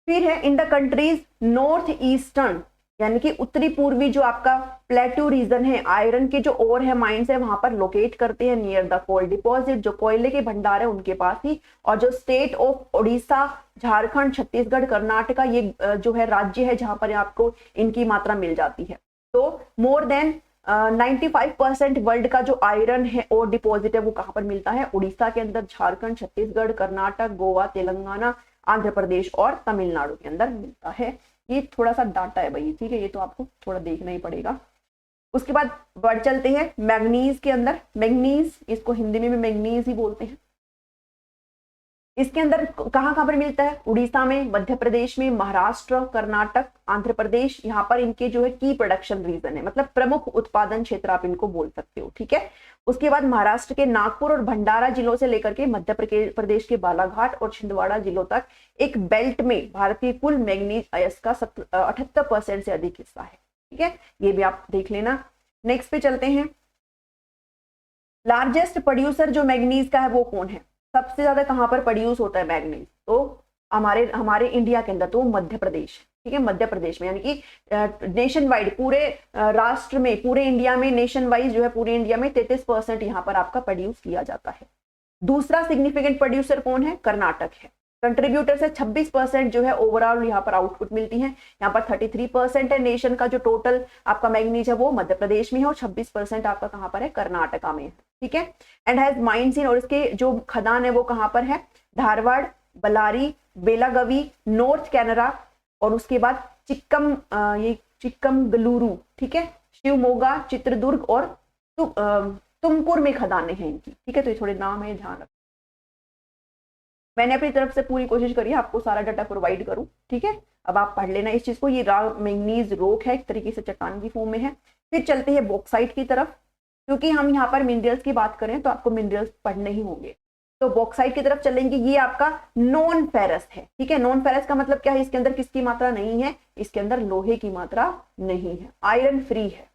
फिर है in the countries north eastern, यानी कि उत्तरी पूर्वी जो आपका प्लेट्यू रीजन है, आयरन के जो ओर है, माइंस है, वहां पर लोकेट करते हैं नियर द कोल डिपॉजिट, जो कोयले के भंडार है उनके पास ही। और जो स्टेट ऑफ उड़ीसा, झारखंड, छत्तीसगढ़, कर्नाटका, ये जो है राज्य है जहां पर आपको इनकी मात्रा मिल जाती है। तो मोर देन 95% वर्ल्ड का जो आयरन है और डिपॉजिट है वो कहां पर मिलता है? उड़ीसा के अंदर, झारखंड, छत्तीसगढ़, कर्नाटक, गोवा, तेलंगाना, आंध्र प्रदेश और तमिलनाडु के अंदर मिलता है। ये थोड़ा सा डाटा है भाई, ठीक है, ये तो आपको थोड़ा देखना ही पड़ेगा। उसके बाद बढ़ चलते हैं मैग्नीज के अंदर। मैग्नीज, इसको हिंदी में भी मैग्नीज ही बोलते हैं। इसके अंदर कहां पर मिलता है? उड़ीसा में, मध्य प्रदेश में, महाराष्ट्र, कर्नाटक, आंध्र प्रदेश, यहाँ पर इनके जो है की प्रोडक्शन रीजन है, मतलब प्रमुख उत्पादन क्षेत्र आप इनको बोल सकते हो, ठीक है। उसके बाद महाराष्ट्र के नागपुर और भंडारा जिलों से लेकर के मध्य प्रदेश के बालाघाट और छिंदवाड़ा जिलों तक एक बेल्ट में भारतीय कुल मैग्नीज अयस्क का 78% से अधिक हिस्सा है, ठीक है। ये भी आप देख लेना। नेक्स्ट पे चलते हैं। लार्जेस्ट प्रोड्यूसर जो मैग्नीज का है वो कौन है? सबसे ज्यादा कहां पर प्रोड्यूस होता है मैग्नीज? तो हमारे इंडिया के अंदर तो मध्य प्रदेश, ठीक है, मध्य प्रदेश में, यानी कि नेशन वाइड, पूरे राष्ट्र में, पूरे इंडिया में, नेशन वाइज जो है पूरे इंडिया में 33% यहाँ पर आपका प्रोड्यूस किया जाता है। दूसरा सिग्निफिकेंट प्रोड्यूसर कौन है? कर्नाटक है। कंट्रीब्यूटर से 26% जो है ओवरऑल यहाँ पर आउटपुट मिलती है। यहाँ पर 33% है नेशन का जो टोटल आपका मैग्नीज है वो मध्य प्रदेश में है और 26% आपका कहाँ पर है? कर्नाटका में, ठीक है। एंड हैज माइंस इन, और इसके जो खदान है वो कहाँ पर है? धारवाड़, बलारी, बेलागवी, नॉर्थ कैनरा और उसके बाद ये चिक्कमगलुरु, ठीक है, शिवमोगा, चित्रदुर्ग और तुमकुर में खदानें हैं इनकी, ठीक है। तो ये थोड़े नाम है, ध्यान रखो। मैंने अपनी तरफ से पूरी कोशिश करी है आपको सारा डाटा प्रोवाइड करूं, ठीक है। अब आप पढ़ लेना इस चीज को। ये राग मैंगनीज रॉक है, एक तरीके से चट्टान की फॉर्म में है। फिर चलते हैं बॉक्साइट की तरफ, क्योंकि हम यहाँ पर मिनरल्स की बात करें तो आपको मिनरल्स पढ़ने ही होंगे। तो बॉक्साइट की तरफ चलेंगे। ये आपका नॉन फेरस है, ठीक है। नॉन फेरस का मतलब क्या है, इसके अंदर किसकी मात्रा नहीं है, इसके अंदर लोहे की मात्रा नहीं है, आयरन फ्री है,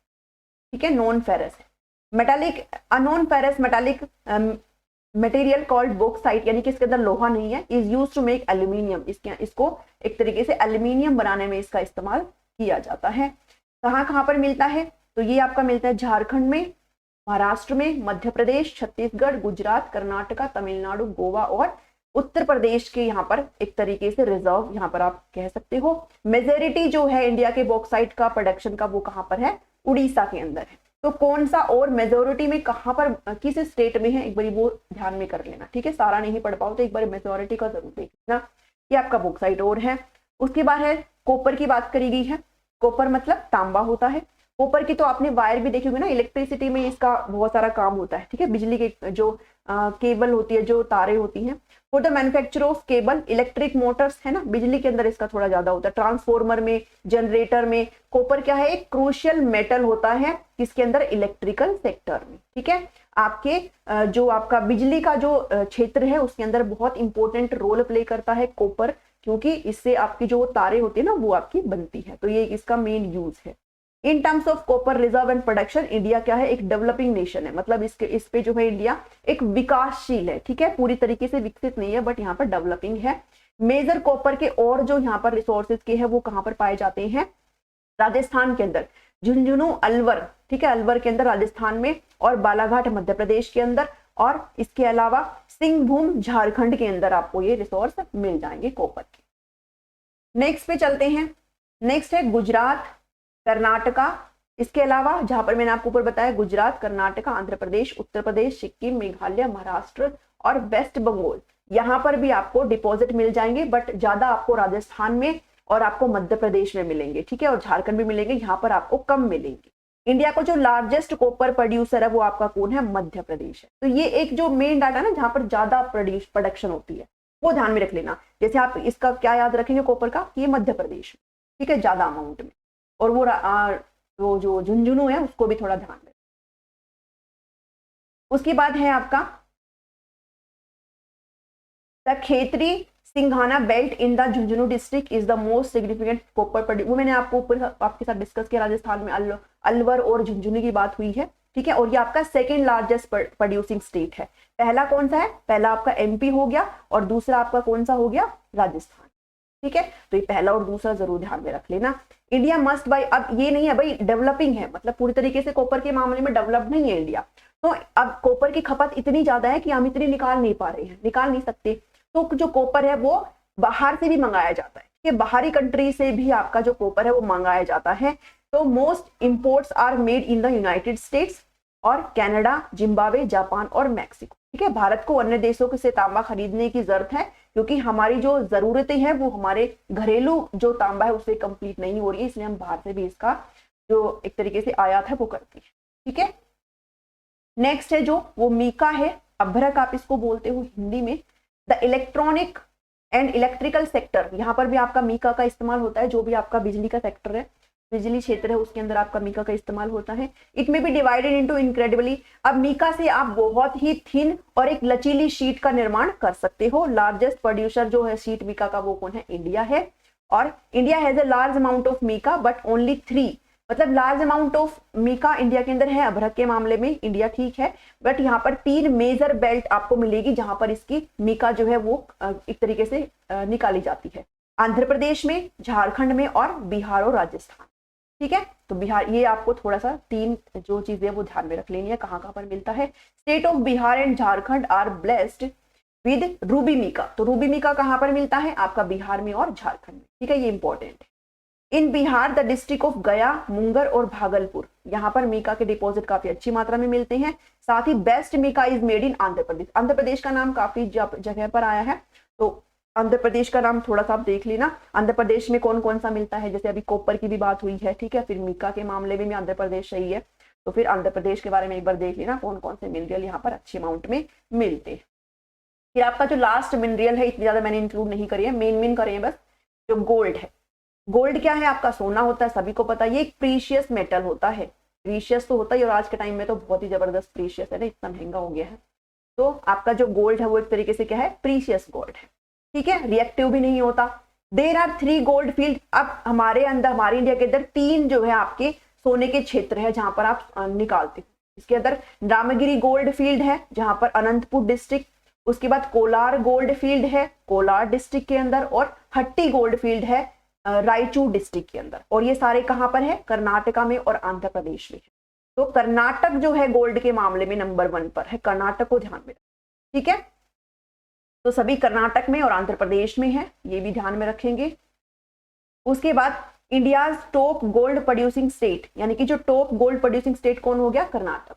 ठीक है, नॉन फेरस है। Metallic, non ferrous metallic material called bauxite, यानी कि इसके अंदर लोहा नहीं है, is use to make aluminium, इसको एक तरीके से एल्यूमिनियम बनाने में इसका इस्तेमाल किया जाता है। कहाँ कहाँ पर मिलता है, तो ये आपका मिलता है झारखंड में, महाराष्ट्र में, मध्य प्रदेश, छत्तीसगढ़, गुजरात, कर्नाटका, तमिलनाडु, गोवा और उत्तर प्रदेश के यहाँ पर एक तरीके से रिजर्व, यहाँ पर आप कह सकते हो। मेजोरिटी जो है इंडिया के बॉक्साइट का प्रोडक्शन का वो कहाँ पर है, उड़ीसा के अंदर है। तो कौन सा और मेजोरिटी में कहाँ पर, किस स्टेट में है, एक बार वो ध्यान में कर लेना, ठीक है। सारा नहीं पढ़ पाओ तो एक बार मेजोरिटी का जरूर देख लेना। ये आपका बॉक्साइट और है। उसके बाद है कॉपर की बात करी गई है। कॉपर मतलब तांबा होता है। कॉपर की तो आपने वायर भी देखी होगी ना, इलेक्ट्रिसिटी में इसका बहुत सारा काम होता है, ठीक है। बिजली के जो केबल होती है, जो तारे होती हैं, for the manufacture of cable, electric Motors, है ना, बिजली के अंदर इसका थोड़ा ज्यादा होता है। ट्रांसफॉर्मर में, जनरेटर में कॉपर क्या है, एक क्रूशियल मेटल होता है किसके अंदर, इलेक्ट्रिकल सेक्टर में, ठीक है। आपके जो आपका बिजली का जो क्षेत्र है उसके अंदर बहुत इंपॉर्टेंट रोल प्ले करता है कॉपर, क्योंकि इससे आपकी जो तारे होती है ना वो आपकी बनती है। तो ये इसका मेन यूज है। इन terms of copper reserve and production, India क्या है, एक डेवलपिंग नेशन है, मतलब इस पे जो है इंडिया एक विकासशील है, ठीक है। पूरी तरीके से विकसित नहीं है, बट यहाँ पर डेवलपिंग है। मेजर कॉपर के और जो यहाँ पर रिसोर्सेज के हैं वो कहाँ पर पाए जाते हैं, राजस्थान के अंदर, झुंझुनू, अलवर, ठीक है, अलवर के अंदर राजस्थान में, और बालाघाट मध्य प्रदेश के अंदर, और इसके अलावा सिंहभूम झारखंड के अंदर आपको ये रिसोर्स मिल जाएंगे कॉपर के। नेक्स्ट पे चलते हैं। नेक्स्ट है गुजरात, कर्नाटका, इसके अलावा जहां पर मैंने आपको ऊपर बताया गुजरात, कर्नाटका, आंध्र प्रदेश, उत्तर प्रदेश, सिक्किम, मेघालय, महाराष्ट्र और वेस्ट बंगाल, यहाँ पर भी आपको डिपॉजिट मिल जाएंगे, बट ज्यादा आपको राजस्थान में और आपको मध्य प्रदेश में मिलेंगे, ठीक है, और झारखंड में मिलेंगे, यहाँ पर आपको कम मिलेंगे। इंडिया को जो लार्जेस्ट कॉपर प्रोड्यूसर है वो आपका कौन है, मध्य प्रदेश है। तो ये एक जो मेन डाटा ना जहां पर ज्यादा प्रोडक्शन होती है वो ध्यान में रख लेना। जैसे आप इसका क्या याद रखेंगे कॉपर का, ये मध्य प्रदेश, ठीक है, ज्यादा अमाउंट में, और वो जो झुंझुनू है उसको भी थोड़ा ध्यान में। उसके बाद है आपका the Khetri Singhana belt in the Jhunjhunu district is the most significant copper produce, वो मैंने आपको ऊपर आपके साथ डिस्कस किया, राजस्थान में अलवर और झुंझुनू की बात हुई है, ठीक है। और ये आपका सेकेंड लार्जेस्ट प्रोड्यूसिंग स्टेट है। पहला कौन सा है, पहला आपका एमपी हो गया, और दूसरा आपका कौन सा हो गया, राजस्थान, ठीक है। तो ये पहला और दूसरा जरूर ध्यान में रख लेना। इंडिया मस्ट बाई, अब ये नहीं है भाई डेवलपिंग है, मतलब पूरी तरीके से कॉपर के मामले में डेवलप नहीं है इंडिया, तो अब कॉपर की खपत इतनी ज्यादा है कि हम इतनी निकाल नहीं पा रहे हैं, निकाल नहीं सकते, तो जो कॉपर है वो बाहर से भी मंगाया जाता है, कि बाहरी कंट्री से भी आपका जो कॉपर है वो मंगाया जाता है। तो most imports are made in the United States और कनाडा, जिम्बाब्वे, जापान और मैक्सिको, ठीक है। भारत को अन्य देशों से तांबा खरीदने की जरूरत है, क्योंकि हमारी जो जरूरतें हैं वो हमारे घरेलू जो तांबा है उससे कंप्लीट नहीं हो रही है, इसलिए हम बाहर से भी इसका जो एक तरीके से आयात है वो करते हैं, ठीक है। नेक्स्ट है जो वो मीका है, अभ्रक आप इसको बोलते हो हिंदी में। The electronic and electrical sector, यहाँ पर भी आपका मीका का इस्तेमाल होता है, जो भी आपका बिजली का सेक्टर है, बिजली क्षेत्र है, उसके अंदर आपका मीका का इस्तेमाल होता है। इट में बी डिवाइडेड इनटू इनक्रेडिबली, अब मीका से आप बहुत ही थिन और एक लचीली शीट का निर्माण कर सकते हो। लार्जेस्ट प्रोड्यूसर जो है शीट मीका का वो कौन है, इंडिया है, और India has a large amount of mica but only 3, मतलब large amount of mica India के अंदर है, अभ्रक के मामले में इंडिया ठीक है, बट यहाँ पर 3 मेजर बेल्ट आपको मिलेगी जहां पर इसकी मीका जो है वो एक तरीके से निकाली जाती है, आंध्र प्रदेश में, झारखंड में और बिहार और राजस्थान, ठीक है। तो बिहार, ये आपको थोड़ा सा 3 जो चीजें वो ध्यान में रख लेनी है, कहाँ कहाँ पर मिलता है। State of Bihar and Jharkhand are blessed with ruby mica, तो रूबी मीका कहाँ पर मिलता है, आपका बिहार में और झारखंड में, ठीक है, ये इंपॉर्टेंट है। इन बिहार द डिस्ट्रिक्ट ऑफ गया, मुंगर और भागलपुर, यहाँ पर मीका के डिपॉजिट काफी अच्छी मात्रा में मिलते हैं। साथ ही best mica is made in Andhra Pradesh, Andhra Pradesh का नाम काफी जगह पर आया है, तो आंध्र प्रदेश का नाम थोड़ा सा आप देख लेना, आंध्र प्रदेश में कौन कौन सा मिलता है, जैसे अभी कॉपर की भी बात हुई है, ठीक है, फिर मीका के मामले में भी आंध्र प्रदेश सही है, तो फिर आंध्र प्रदेश के बारे में एक बार देख लेना कौन कौन से मिनरल यहाँ पर अच्छे अमाउंट में मिलते हैं। फिर आपका जो लास्ट मिनरल है, इतनी ज्यादा मैंने इंक्लूड नहीं करी है, मेन करे हैं बस, जो गोल्ड है। गोल्ड क्या है, आपका सोना होता है, सभी को पता है, ये एक प्रीशियस मेटल होता है, प्रीशियस तो होता ही, और आज के टाइम में तो बहुत ही जबरदस्त प्रीशियस है ना, इतना महंगा हो गया है। तो आपका जो गोल्ड है वो एक तरीके से क्या है, प्रीशियस गोल्ड है, ठीक है, रिएक्टिव भी नहीं होता। There are 3 gold field. अब हमारे अंदर, हमारे इंडिया के अंदर 3 जो है आपके सोने के क्षेत्र है जहां पर आप निकालते हो। इसके अंदर रामगिरी गोल्ड फील्ड है जहां पर अनंतपुर डिस्ट्रिक्ट, उसके बाद कोलार गोल्ड फील्ड है कोलार डिस्ट्रिक्ट के अंदर, और हट्टी गोल्ड फील्ड है रायचूर डिस्ट्रिक्ट के अंदर। और ये सारे कहां पर है, कर्नाटका में और आंध्र प्रदेश में है। तो कर्नाटक जो है गोल्ड के मामले में नंबर 1 पर है, कर्नाटक को ध्यान में रखें, ठीक है। तो सभी कर्नाटक में और आंध्र प्रदेश में है, ये भी ध्यान में रखेंगे। उसके बाद India top gold producing state, यानी कि जो टॉप गोल्ड प्रोड्यूसिंग स्टेट कौन हो गया, कर्नाटक,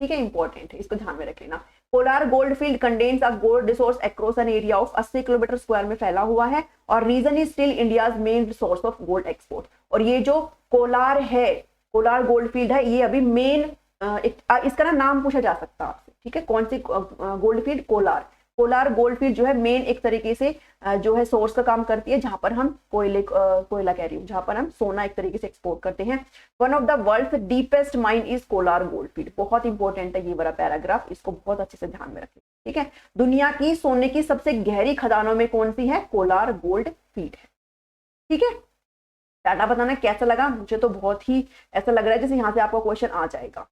ठीक है, इंपॉर्टेंट है, इसको ध्यान में रख लेना। Kolar gold field contains a gold resource across an area of 80 kilometer square में फैला हुआ है, और region is still India's main source of gold export. और ये जो कोलार है, कोलार गोल्ड फील्ड है, ये अभी मेन, इसका ना नाम पूछा जा सकता है आपसे, ठीक है, कौन सी gold field, Kolar. Kolar gold field जो है मेन एक तरीके से जो है सोर्स का काम करती है, जहां पर हम कोयला कह रही हूँ, जहां पर हम सोना एक तरीके से एक्सपोर्ट करते हैं। One of the world deepest mine is Kolar gold field. बहुत इंपॉर्टेंट है ये वाला पैराग्राफ, इसको बहुत अच्छे से ध्यान में रखें, ठीक है। दुनिया की सोने की सबसे गहरी खदानों में कौन सी है, कोलार गोल्ड फील्ड है, ठीक है। डाटा बताना कैसा लगा, मुझे तो बहुत ही ऐसा लग रहा है जैसे यहाँ से आपका क्वेश्चन आ जाएगा।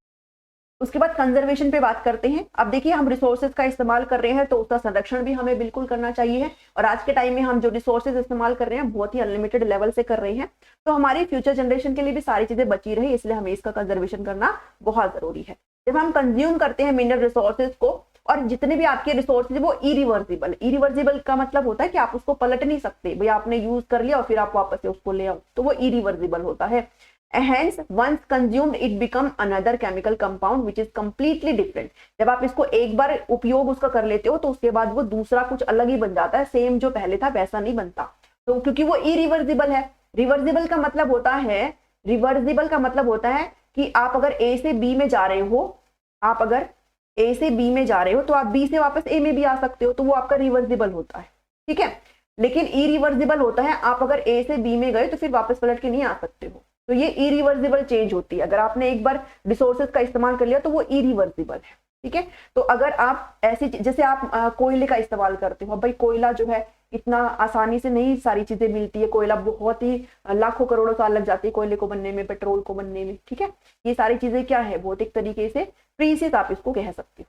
उसके बाद कंजर्वेशन पे बात करते हैं। अब देखिए, हम रिसोर्सेज का इस्तेमाल कर रहे हैं तो उसका संरक्षण भी हमें बिल्कुल करना चाहिए, और आज के टाइम में हम जो रिसोर्सेज इस्तेमाल कर रहे हैं बहुत ही अनलिमिटेड लेवल से कर रहे हैं, तो हमारी फ्यूचर जनरेशन के लिए भी सारी चीजें बची रही, इसलिए हमें इसका कंजर्वेशन करना बहुत जरूरी है। जब हम कंज्यूम करते हैं मिनरल रिसोर्सेज को, और जितने भी आपके रिसोर्सेज वो इरिवर्सिबल, इरिवर्सिबल का मतलब होता है कि आप उसको पलट नहीं सकते, भाई आपने यूज कर लिया और फिर आप वापस से उसको ले आओ, तो वो इरिवर्सिबल होता है। Hence, once consumed, it become another chemical compound which is completely different. जब आप इसको एक बार उपयोग उसका कर लेते हो तो उसके बाद वो दूसरा कुछ अलग ही बन जाता है, सेम जो पहले था वैसा नहीं बनता, तो क्योंकि वो इरिवर्सिबल है। रिवर्सिबल का मतलब होता है, रिवर्सिबल का मतलब होता है कि आप अगर ए से बी में जा रहे हो, आप अगर ए से बी में जा रहे हो तो आप बी से वापस ए में भी आ सकते हो, तो वो आपका रिवर्सिबल होता है, ठीक है। लेकिन इरिवर्सिबल होता है, आप अगर ए से बी में गए तो फिर वापस पलट के नहीं आ सकते हो, तो ये इरिवर्सिबल चेंज होती है। अगर आपने एक बार रिसोर्सेज का इस्तेमाल कर लिया तो वो इरिवर्सिबल है, ठीक है। तो अगर आप ऐसी, जैसे आप कोयले का इस्तेमाल करते हो, भाई कोयला जो है इतना आसानी से नहीं सारी चीजें मिलती है, कोयला बहुत ही लाखों करोड़ों साल लग जाती है कोयले को बनने में, पेट्रोल को बनने में, ठीक है। ये सारी चीजें क्या है, बहुत एक तरीके से प्रीशियस आप इसको कह सकते हो।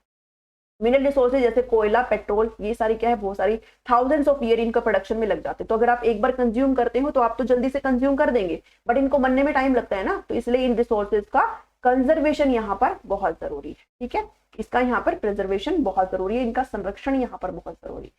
मिनरल रिसोर्सेज जैसे कोयला, पेट्रोल, ये सारी क्या है, बहुत सारी थाउजेंड्स ऑफ ईयर इनका प्रोडक्शन में लग जाते हैं। तो अगर आप एक बार कंज्यूम करते हो तो आप तो जल्दी से कंज्यूम कर देंगे, बट इनको बनने में टाइम लगता है ना, तो इसलिए इन रिसोर्सेज का कंजर्वेशन यहाँ पर बहुत जरूरी है, ठीक है। इसका यहाँ पर प्रिजर्वेशन बहुत जरूरी है, इनका संरक्षण यहाँ पर बहुत जरूरी है।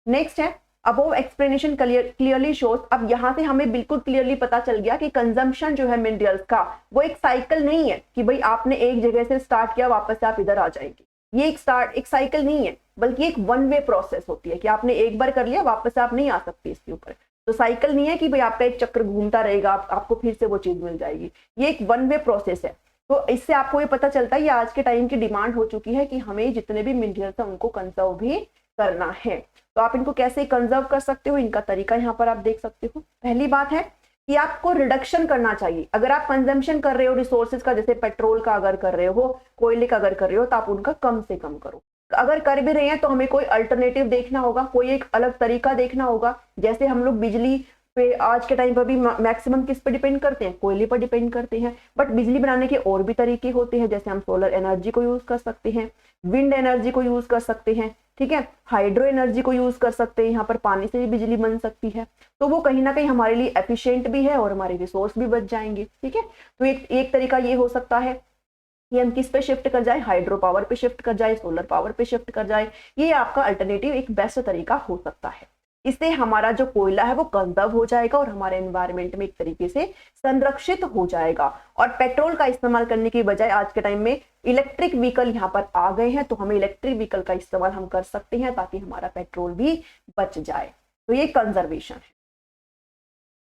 नेक्स्ट है अबोव एक्सप्लेनेशन क्लियरली शोज। अब यहाँ से हमें बिल्कुल क्लियरली पता चल गया कि कंजम्पशन जो है मिनरल्स का वो एक साइकिल नहीं है कि भाई आपने एक जगह से स्टार्ट किया वापस से आप इधर आ जाएंगे, ये एक साइकिल नहीं है, बल्कि एक वन वे प्रोसेस होती है कि आपने एक बार कर लिया वापस से आप नहीं आ सकते इसके ऊपर। तो साइकिल नहीं है कि भाई आपका एक चक्र घूमता रहेगा, आपको फिर से वो चीज मिल जाएगी, ये एक वन वे प्रोसेस है। तो इससे आपको ये पता चलता है, ये आज के टाइम की डिमांड हो चुकी है कि हमें जितने भी मिनरल्स हैं उनको कंजर्व भी करना है। तो आप इनको कैसे कंजर्व कर सकते हो, इनका तरीका यहाँ पर आप देख सकते हो। पहली बात है कि आपको रिडक्शन करना चाहिए। अगर आप कंजम्पशन कर रहे हो रिसोर्सेज का, जैसे पेट्रोल का अगर कर रहे हो, कोयले का अगर कर रहे हो, तो आप उनका कम से कम करो। अगर कर भी रहे हैं तो हमें कोई अल्टरनेटिव देखना होगा, कोई एक अलग तरीका देखना होगा। जैसे हम लोग बिजली पे आज के टाइम पर भी मैक्सिमम किस पे डिपेंड करते हैं, कोयले पर डिपेंड करते हैं, बट बिजली बनाने के और भी तरीके होते हैं। जैसे हम सोलर एनर्जी को यूज कर सकते हैं, विंड एनर्जी को यूज कर सकते हैं, ठीक है, हाइड्रो एनर्जी को यूज कर सकते हैं, यहाँ पर पानी से भी बिजली बन सकती है। तो वो कहीं ना कहीं हमारे लिए एफिशिएंट भी है और हमारे रिसोर्स भी बच जाएंगे, ठीक है। तो एक तरीका ये हो सकता है कि हम किस पे शिफ्ट कर जाए, हाइड्रो पावर पे शिफ्ट कर जाए, सोलर पावर पे शिफ्ट कर जाए। ये आपका अल्टरनेटिव एक बेस्ट तरीका हो सकता है। इससे हमारा जो कोयला है वो कंजर्व हो जाएगा और हमारे एनवायरमेंट में एक तरीके से संरक्षित हो जाएगा। और पेट्रोल का इस्तेमाल करने की बजाय आज के टाइम में इलेक्ट्रिक व्हीकल यहाँ पर आ गए हैं, तो हमें इलेक्ट्रिक व्हीकल का इस्तेमाल हम कर सकते हैं ताकि हमारा पेट्रोल भी बच जाए। तो ये कंजर्वेशन है।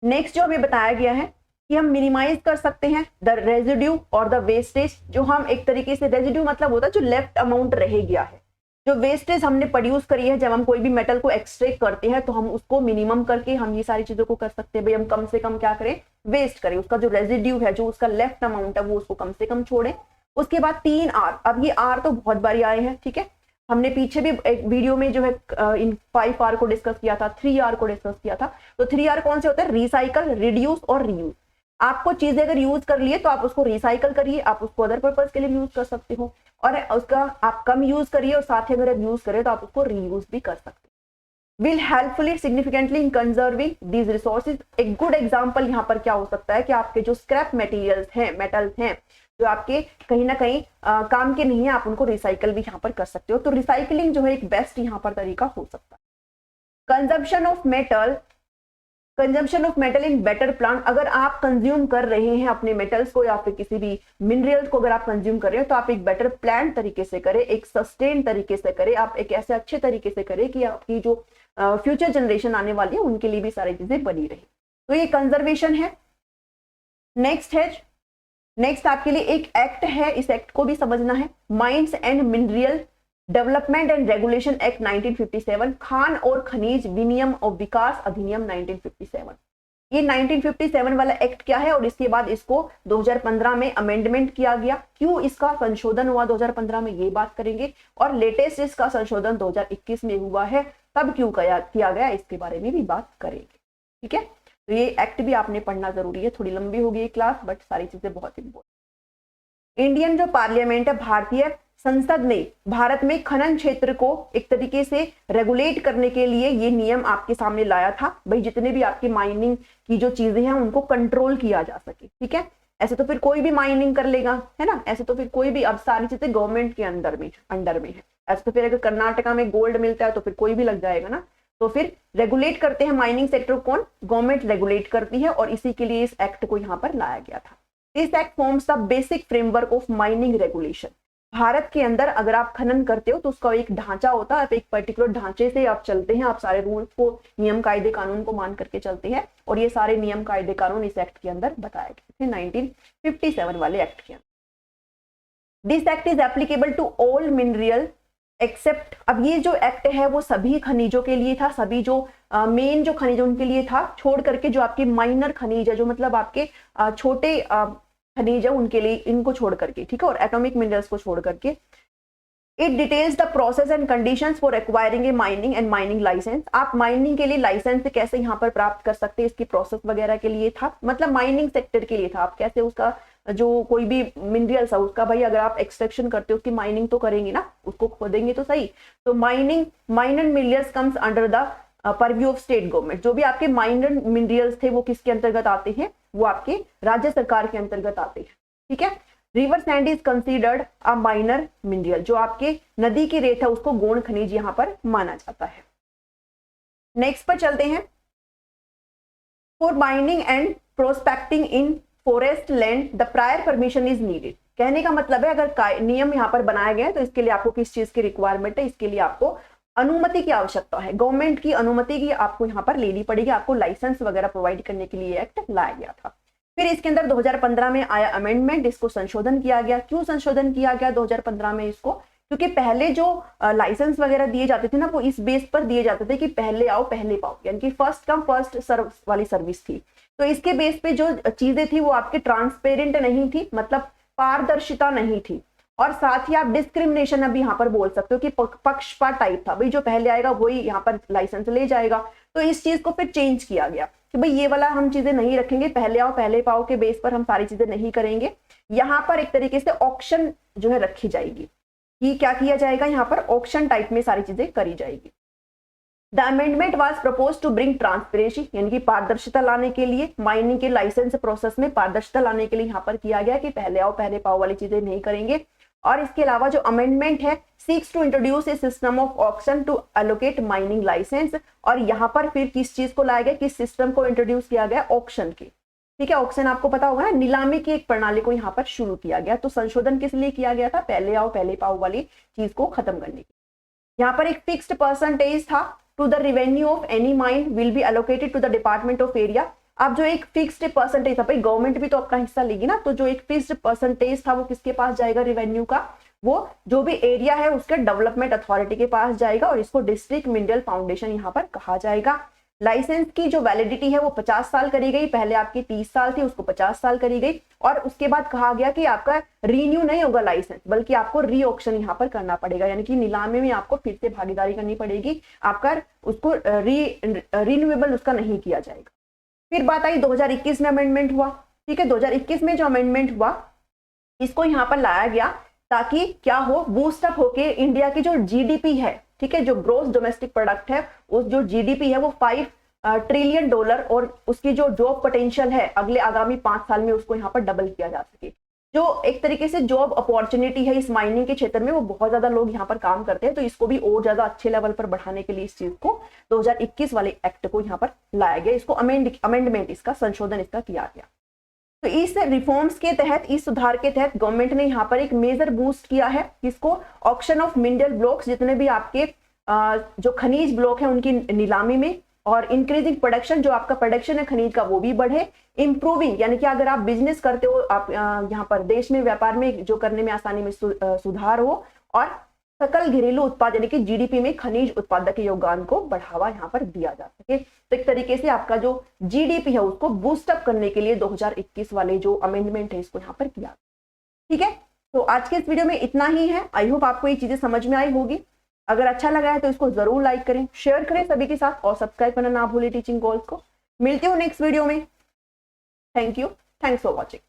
नेक्स्ट जो हमें बताया गया है कि हम मिनिमाइज कर सकते हैं द रेजिड्यू और द वेस्टेज। जो हम एक तरीके से, रेजिड्यू मतलब होता है जो लेफ्ट अमाउंट रह गया है, जो वेस्टेज हमने प्रोड्यूस करी है, जब हम कोई भी मेटल को एक्सट्रैक्ट करते हैं तो हम उसको मिनिमम करके हम ये सारी चीजों को कर सकते हैं। भाई हम कम से कम क्या करें, वेस्ट करें, उसका जो रेजिड्यू है, जो उसका लेफ्ट अमाउंट है वो उसको कम से कम छोड़े। उसके बाद 3 R। अब ये R तो बहुत बारी आए हैं, ठीक है, हमने पीछे भी एक वीडियो में जो है इन 5 R को डिस्कस किया था, 3 R को डिस्कस किया था। तो 3 R कौन से होते हैं, रिसाइकल, रिड्यूस और रीयूज। आपको चीजें अगर यूज कर लिए तो आप उसको रिसाइकल करिए, आप उसको अदर पर्पज के लिए यूज कर सकते हो, और उसका आप कम यूज करिए और साथ ही अगर आप यूज करें तो आप उसको रीयूज भी कर सकते हैं। Will helpfully significantly in conserving these resources. एक गुड एग्जांपल यहाँ पर क्या हो सकता है कि आपके जो स्क्रैप मटेरियल्स हैं, मेटल्स हैं, जो आपके कहीं ना कहीं काम के नहीं है, आप उनको रिसाइकल भी यहाँ पर कर सकते हो। तो रिसाइकलिंग जो है एक बेस्ट यहाँ पर तरीका हो सकता है। Consumption of metal, consumption of metal in better plant. अगर आप कंज्यूम कर रहे हैं अपने मेटल्स को या फिर किसी भी मिनरल्स को अगर आप कंज्यूम कर रहे हो तो आप एक बेटर प्लान तरीके से करें, एक सस्टेन तरीके से करें, आप एक ऐसे अच्छे तरीके से करें कि आपकी जो फ्यूचर जनरेशन आने वाली है उनके लिए भी सारी चीजें बनी रही। तो ये कंजर्वेशन है। नेक्स्ट आपके लिए एक एक्ट है, इस एक्ट को भी समझना है, mines and mineral development and regulation act 1957, Khan और खनिज विनियम और विकास अधिनियम 1957। ये 1957 वाला एक्ट क्या है और इसके बाद इसको 2015 में अमेंडमेंट किया गया। क्यों इसका संशोधन हुआ 2015 में, ये बात करेंगे। और लेटेस्ट इसका संशोधन 2021 में हुआ है, तब क्यों किया गया इसके बारे में भी बात करेंगे। ठीक है, तो ये एक्ट भी आपने पढ़ना जरूरी है। थोड़ी लंबी होगी ये क्लास, बट सारी चीजें बहुत इंपॉर्टेंट। इंडियन जो पार्लियामेंट है, भारतीय संसद ने भारत में खनन क्षेत्र को एक तरीके से रेगुलेट करने के लिए ये नियम आपके सामने लाया था। भाई जितने भी आपकी माइनिंग की जो चीजें हैं उनको कंट्रोल किया जा सके। ठीक है, ऐसे तो फिर कोई भी माइनिंग कर लेगा, है ना, ऐसे तो फिर कोई भी, अब सारी चीजें गवर्नमेंट के अंडर में है। ऐसे तो फिर अगर कर्नाटका में गोल्ड मिलता है तो फिर कोई भी लग जाएगा ना। तो फिर रेगुलेट करते हैं माइनिंग सेक्टर कौन, गवर्नमेंट रेगुलेट करती है, और इसी के लिए इस एक्ट को यहाँ पर लाया गया था। This act forms the basic framework of mining regulation. Bharat के अंदर अगर आप खनन करते हो तो उसका एक ढांचा होता है, एक पर्टिकुलर ढांचे से आप चलते हैं, आप सारे रूल्स को, नियम कायदे कानून को मान करके चलते हैं, और ये सारे नियम कायदे कानून इस एक्ट के अंदर बताए गए थे 1957 वाले एक्ट के अंदर। This act is applicable to all mineral except. अब ये जो एक्ट है वो सभी खनिजों के लिए था, सभी जो मेन जो खनिज उनके लिए था, छोड़ करके जो आपके माइनर खनिज है, जो मतलब आपके छोटे खनिज है उनके लिए, इनको छोड़ करके, ठीक है, और एटॉमिक मिनरल्स को छोड़ करके। It details the process and conditions for acquiring a mining and mining license. आप माइनिंग के लिए लाइसेंस कैसे यहाँ पर प्राप्त कर सकते हैं, इसकी प्रोसेस वगैरह के लिए था, मतलब माइनिंग सेक्टर के लिए था। आप कैसे उसका जो कोई भी मिनरल्स है उसका, भाई अगर आप एक्सट्रैक्शन करते हो उसकी माइनिंग तो करेंगे ना, उसको खोदेंगे तो सही। तो minor minerals comes under the purview of state government. जो भी आपके माइनर मिनरल्स थे वो किसके अंतर्गत आते हैं, वो आपके राज्य सरकार के अंतर्गत आते हैं। ठीक है, river sand is considered a minor mineral. जो आपके नदी की रेत है उसको गौण खनिज यहाँ पर माना जाता है। नेक्स्ट पर चलते हैं। For mining and prospecting in forest land the prior permission is needed. कहने का मतलब है अगर नियम यहाँ पर बनाए गए हैं तो इसके लिए आपको किस चीज की रिक्वायरमेंट है, इसके लिए आपको अनुमति की आवश्यकता है, गवर्नमेंट की अनुमति की आपको यहाँ पर लेनी पड़ेगी, आपको लाइसेंस वगैरह प्रोवाइड करने के लिए एक्ट लाया गया था। फिर इसके अंदर 2015 में आया अमेंडमेंट, इसको संशोधन किया गया। क्यों संशोधन किया गया 2015 में इसको, क्योंकि पहले जो लाइसेंस वगैरह दिए जाते थे ना वो इस बेस पर दिए जाते थे कि पहले आओ पहले पाओ, यानी कि फर्स्ट कम फर्स्ट सर्व वाली सर्विस थी। तो इसके बेस पे जो चीजें थी वो आपके ट्रांसपेरेंट नहीं थी, मतलब पारदर्शिता नहीं थी, और साथ ही आप डिस्क्रिमिनेशन अब यहाँ पर बोल सकते हो कि पक्षपात टाइप था, भाई जो पहले आएगा वही यहाँ पर लाइसेंस ले जाएगा। तो इस चीज को फिर चेंज किया गया कि भाई ये वाला हम चीजें नहीं रखेंगे, पहले आओ पहले पाओ के बेस पर हम सारी चीजें नहीं करेंगे। यहाँ पर एक तरीके से ऑक्शन जो है रखी जाएगी, कि क्या किया जाएगा, यहाँ पर ऑक्शन टाइप में सारी चीजें करी जाएगी। The amendment was propose to bring transparency, यानी कि पारदर्शिता लाने के लिए, माइनिंग के लाइसेंस प्रोसेस में पारदर्शिता लाने के लिए यहाँ पर किया गया कि पहले आओ पहले पाओ वाली चीजें नहीं करेंगे। और इसके अलावा जो अमेंडमेंट है seeks to introduce a system of auction to allocate mining license, और यहाँ पर फिर किस चीज को लाया गया, किस सिस्टम को इंट्रोड्यूस किया गया, ऑक्शन की। ठीक है, ऑक्शन आपको पता होगा ना, नीलामी की एक प्रणाली को यहाँ पर शुरू किया गया। तो संशोधन किस लिए किया गया था, पहले आओ पहले पाओ वाली चीज को खत्म करने की। यहाँ पर एक फिक्स्ड परसेंटेज था, to the revenue of any mine will be allocated to the department of area. अब जो एक फिक्स्ड परसेंटेज था, भाई गवर्नमेंट भी तो अपना हिस्सा लेगी ना, तो जो एक फिक्स्ड परसेंटेज था वो किसके पास जाएगा, रेवेन्यू का, वो जो भी एरिया है उसके डेवलपमेंट अथॉरिटी के पास जाएगा, और इसको डिस्ट्रिक्ट मिनरल फाउंडेशन यहाँ पर कहा जाएगा। लाइसेंस की जो वैलिडिटी है वो 50 साल करी गई, पहले आपकी 30 साल थी, उसको 50 साल करी गई। और उसके बाद कहा गया कि आपका रीन्यू नहीं होगा लाइसेंस, बल्कि आपको री ऑक्शन यहाँ पर करना पड़ेगा, यानी कि नीलामी में आपको फिर से भागीदारी करनी पड़ेगी, आपका उसको रिन्यूएबल उसका नहीं किया जाएगा। फिर बात आई 2021 में अमेंडमेंट हुआ। ठीक है, 2021 में जो अमेंडमेंट हुआ इसको यहाँ पर लाया गया ताकि क्या हो, बूस्टअप होके इंडिया की जो जीडीपी है, ठीक है, जो ग्रोस डोमेस्टिक प्रोडक्ट है, उस जो जीडीपी है वो 5 ट्रिलियन डॉलर, और उसकी जो जॉब पोटेंशियल है अगले आगामी 5 साल में उसको यहाँ पर डबल किया जा सके। जो एक तरीके से जॉब अपॉर्चुनिटी है इस माइनिंग के क्षेत्र में, वो बहुत ज्यादा लोग यहाँ पर काम करते हैं, तो इसको भी और ज्यादा अच्छे लेवल पर बढ़ाने के लिए इस चीज को 2021 वाले एक्ट को यहाँ पर लाया गया, इसको अमेंडमेंट इसका संशोधन इसका किया गया। तो इस रिफॉर्म्स के तहत, इस सुधार के तहत गवर्नमेंट ने यहाँ पर एक मेजर बूस्ट किया है, किसको, ऑक्शन ऑफ मिनरल ब्लॉक्स, जितने भी आपके जो खनिज ब्लॉक है उनकी नीलामी में, और इंक्रीजिंग प्रोडक्शन, जो आपका प्रोडक्शन है खनिज का वो भी बढ़े, इंप्रूविंग, यानी कि अगर आप बिजनेस करते हो, आप यहाँ पर देश में व्यापार में जो करने में आसानी में सुधार हो, और सकल घरेलू उत्पाद यानी कि जीडीपी में खनिज उत्पादक के योगदान को बढ़ावा यहाँ पर दिया जा सके। तो एक तरीके से आपका जो जीडीपी है उसको बूस्टअप करने के लिए 2021 वाले जो अमेंडमेंट है इसको यहाँ पर किया। ठीक है, तो आज के इस वीडियो में इतना ही है। आई होप आपको ये चीजें समझ में आई होगी। अगर अच्छा लगा है तो इसको जरूर लाइक करें, शेयर करें सभी के साथ, और सब्सक्राइब करना ना भूलें टीचिंग गोल्स को। मिलती हूँ नेक्स्ट वीडियो में। Thank you, thanks for watching.